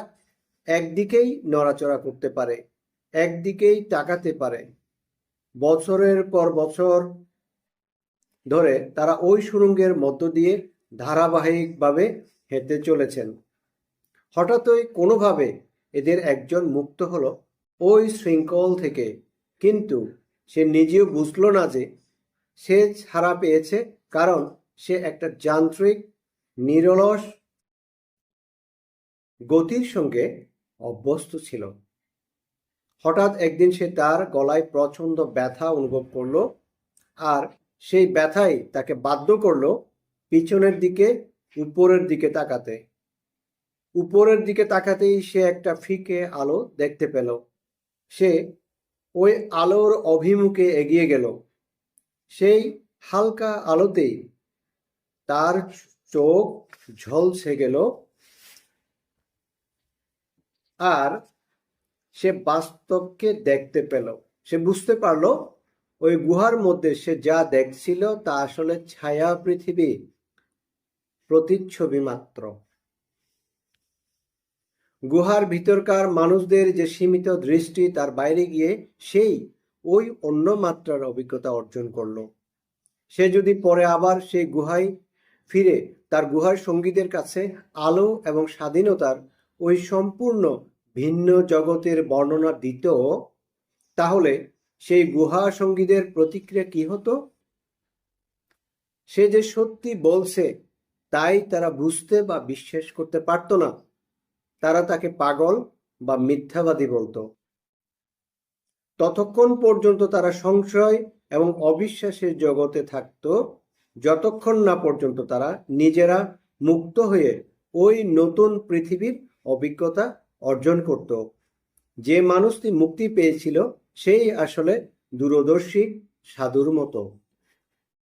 একদিকেই নড়াচড়া করতে পারে, একদিকেই তাকাতে পারে। বছরের পর বছর ধরে তারা ওই সুড়ঙ্গের মধ্য দিয়ে ধারাবাহিকভাবে হেঁটে চলেছেন। হঠাৎই কোনোভাবে এদের একজন মুক্ত হলো ওই শৃঙ্খল থেকে, কিন্তু সে নিজেও বুঝলো না যে সে ছাড়া পেয়েছে, কারণ সে একটা যান্ত্রিক নিরলস গতির সঙ্গে অভ্যস্ত ছিল। হঠাৎ একদিন সে তার গলায় প্রচণ্ড ব্যথা অনুভব করলো, আর সেই ব্যথাই তাকে বাধ্য করলো পিছনের দিকে, উপরের দিকে তাকাতে। উপরের দিকে তাকাতেই সে একটা ফিকে আলো দেখতে পেল। সে ওই আলোর অভিমুখে এগিয়ে গেল। সেই হালকা আলোতেই তার চোখ ঝলসে গেল, আর সে বাস্তবকে দেখতে পেল। সে বুঝতে পারল ওই গুহার মধ্যে সে যা দেখছিল তা আসলে ছায়া পৃথিবী, প্রতিচ্ছবি মাত্র। গুহার ভিতরকার মানুষদের যে সীমিত দৃষ্টি, তার বাইরে গিয়ে সেই ওই অন্য মাত্রার অভিজ্ঞতা অর্জন করলো। সে যদি পরে আবার সেই গুহায় ফিরে তার গুহার সঙ্গীদের কাছে আলো এবং স্বাধীনতার ওই সম্পূর্ণ ভিন্ন জগতের বর্ণনা দিত, তাহলে সেই গুহা সঙ্গীদের প্রতিক্রিয়া কি হতো? সে যে সত্যি বলছে তাই তারা বুঝতে বা বিশ্বাস করতে পারত না। তারা তাকে পাগল বা মিথ্যাবাদী বলতো। ততক্ষণ পর্যন্ত তারা সংশয় এবং অবিশ্বাসের জগতে থাকত, যতক্ষণ না পর্যন্ত তারা নিজেরা মুক্ত হয়ে ওই নতুন পৃথিবীর অভিজ্ঞতা অর্জন করত। যে মানুষটি মুক্তি পেয়েছিল সেই আসলে দূরদর্শী সাধুর মতো।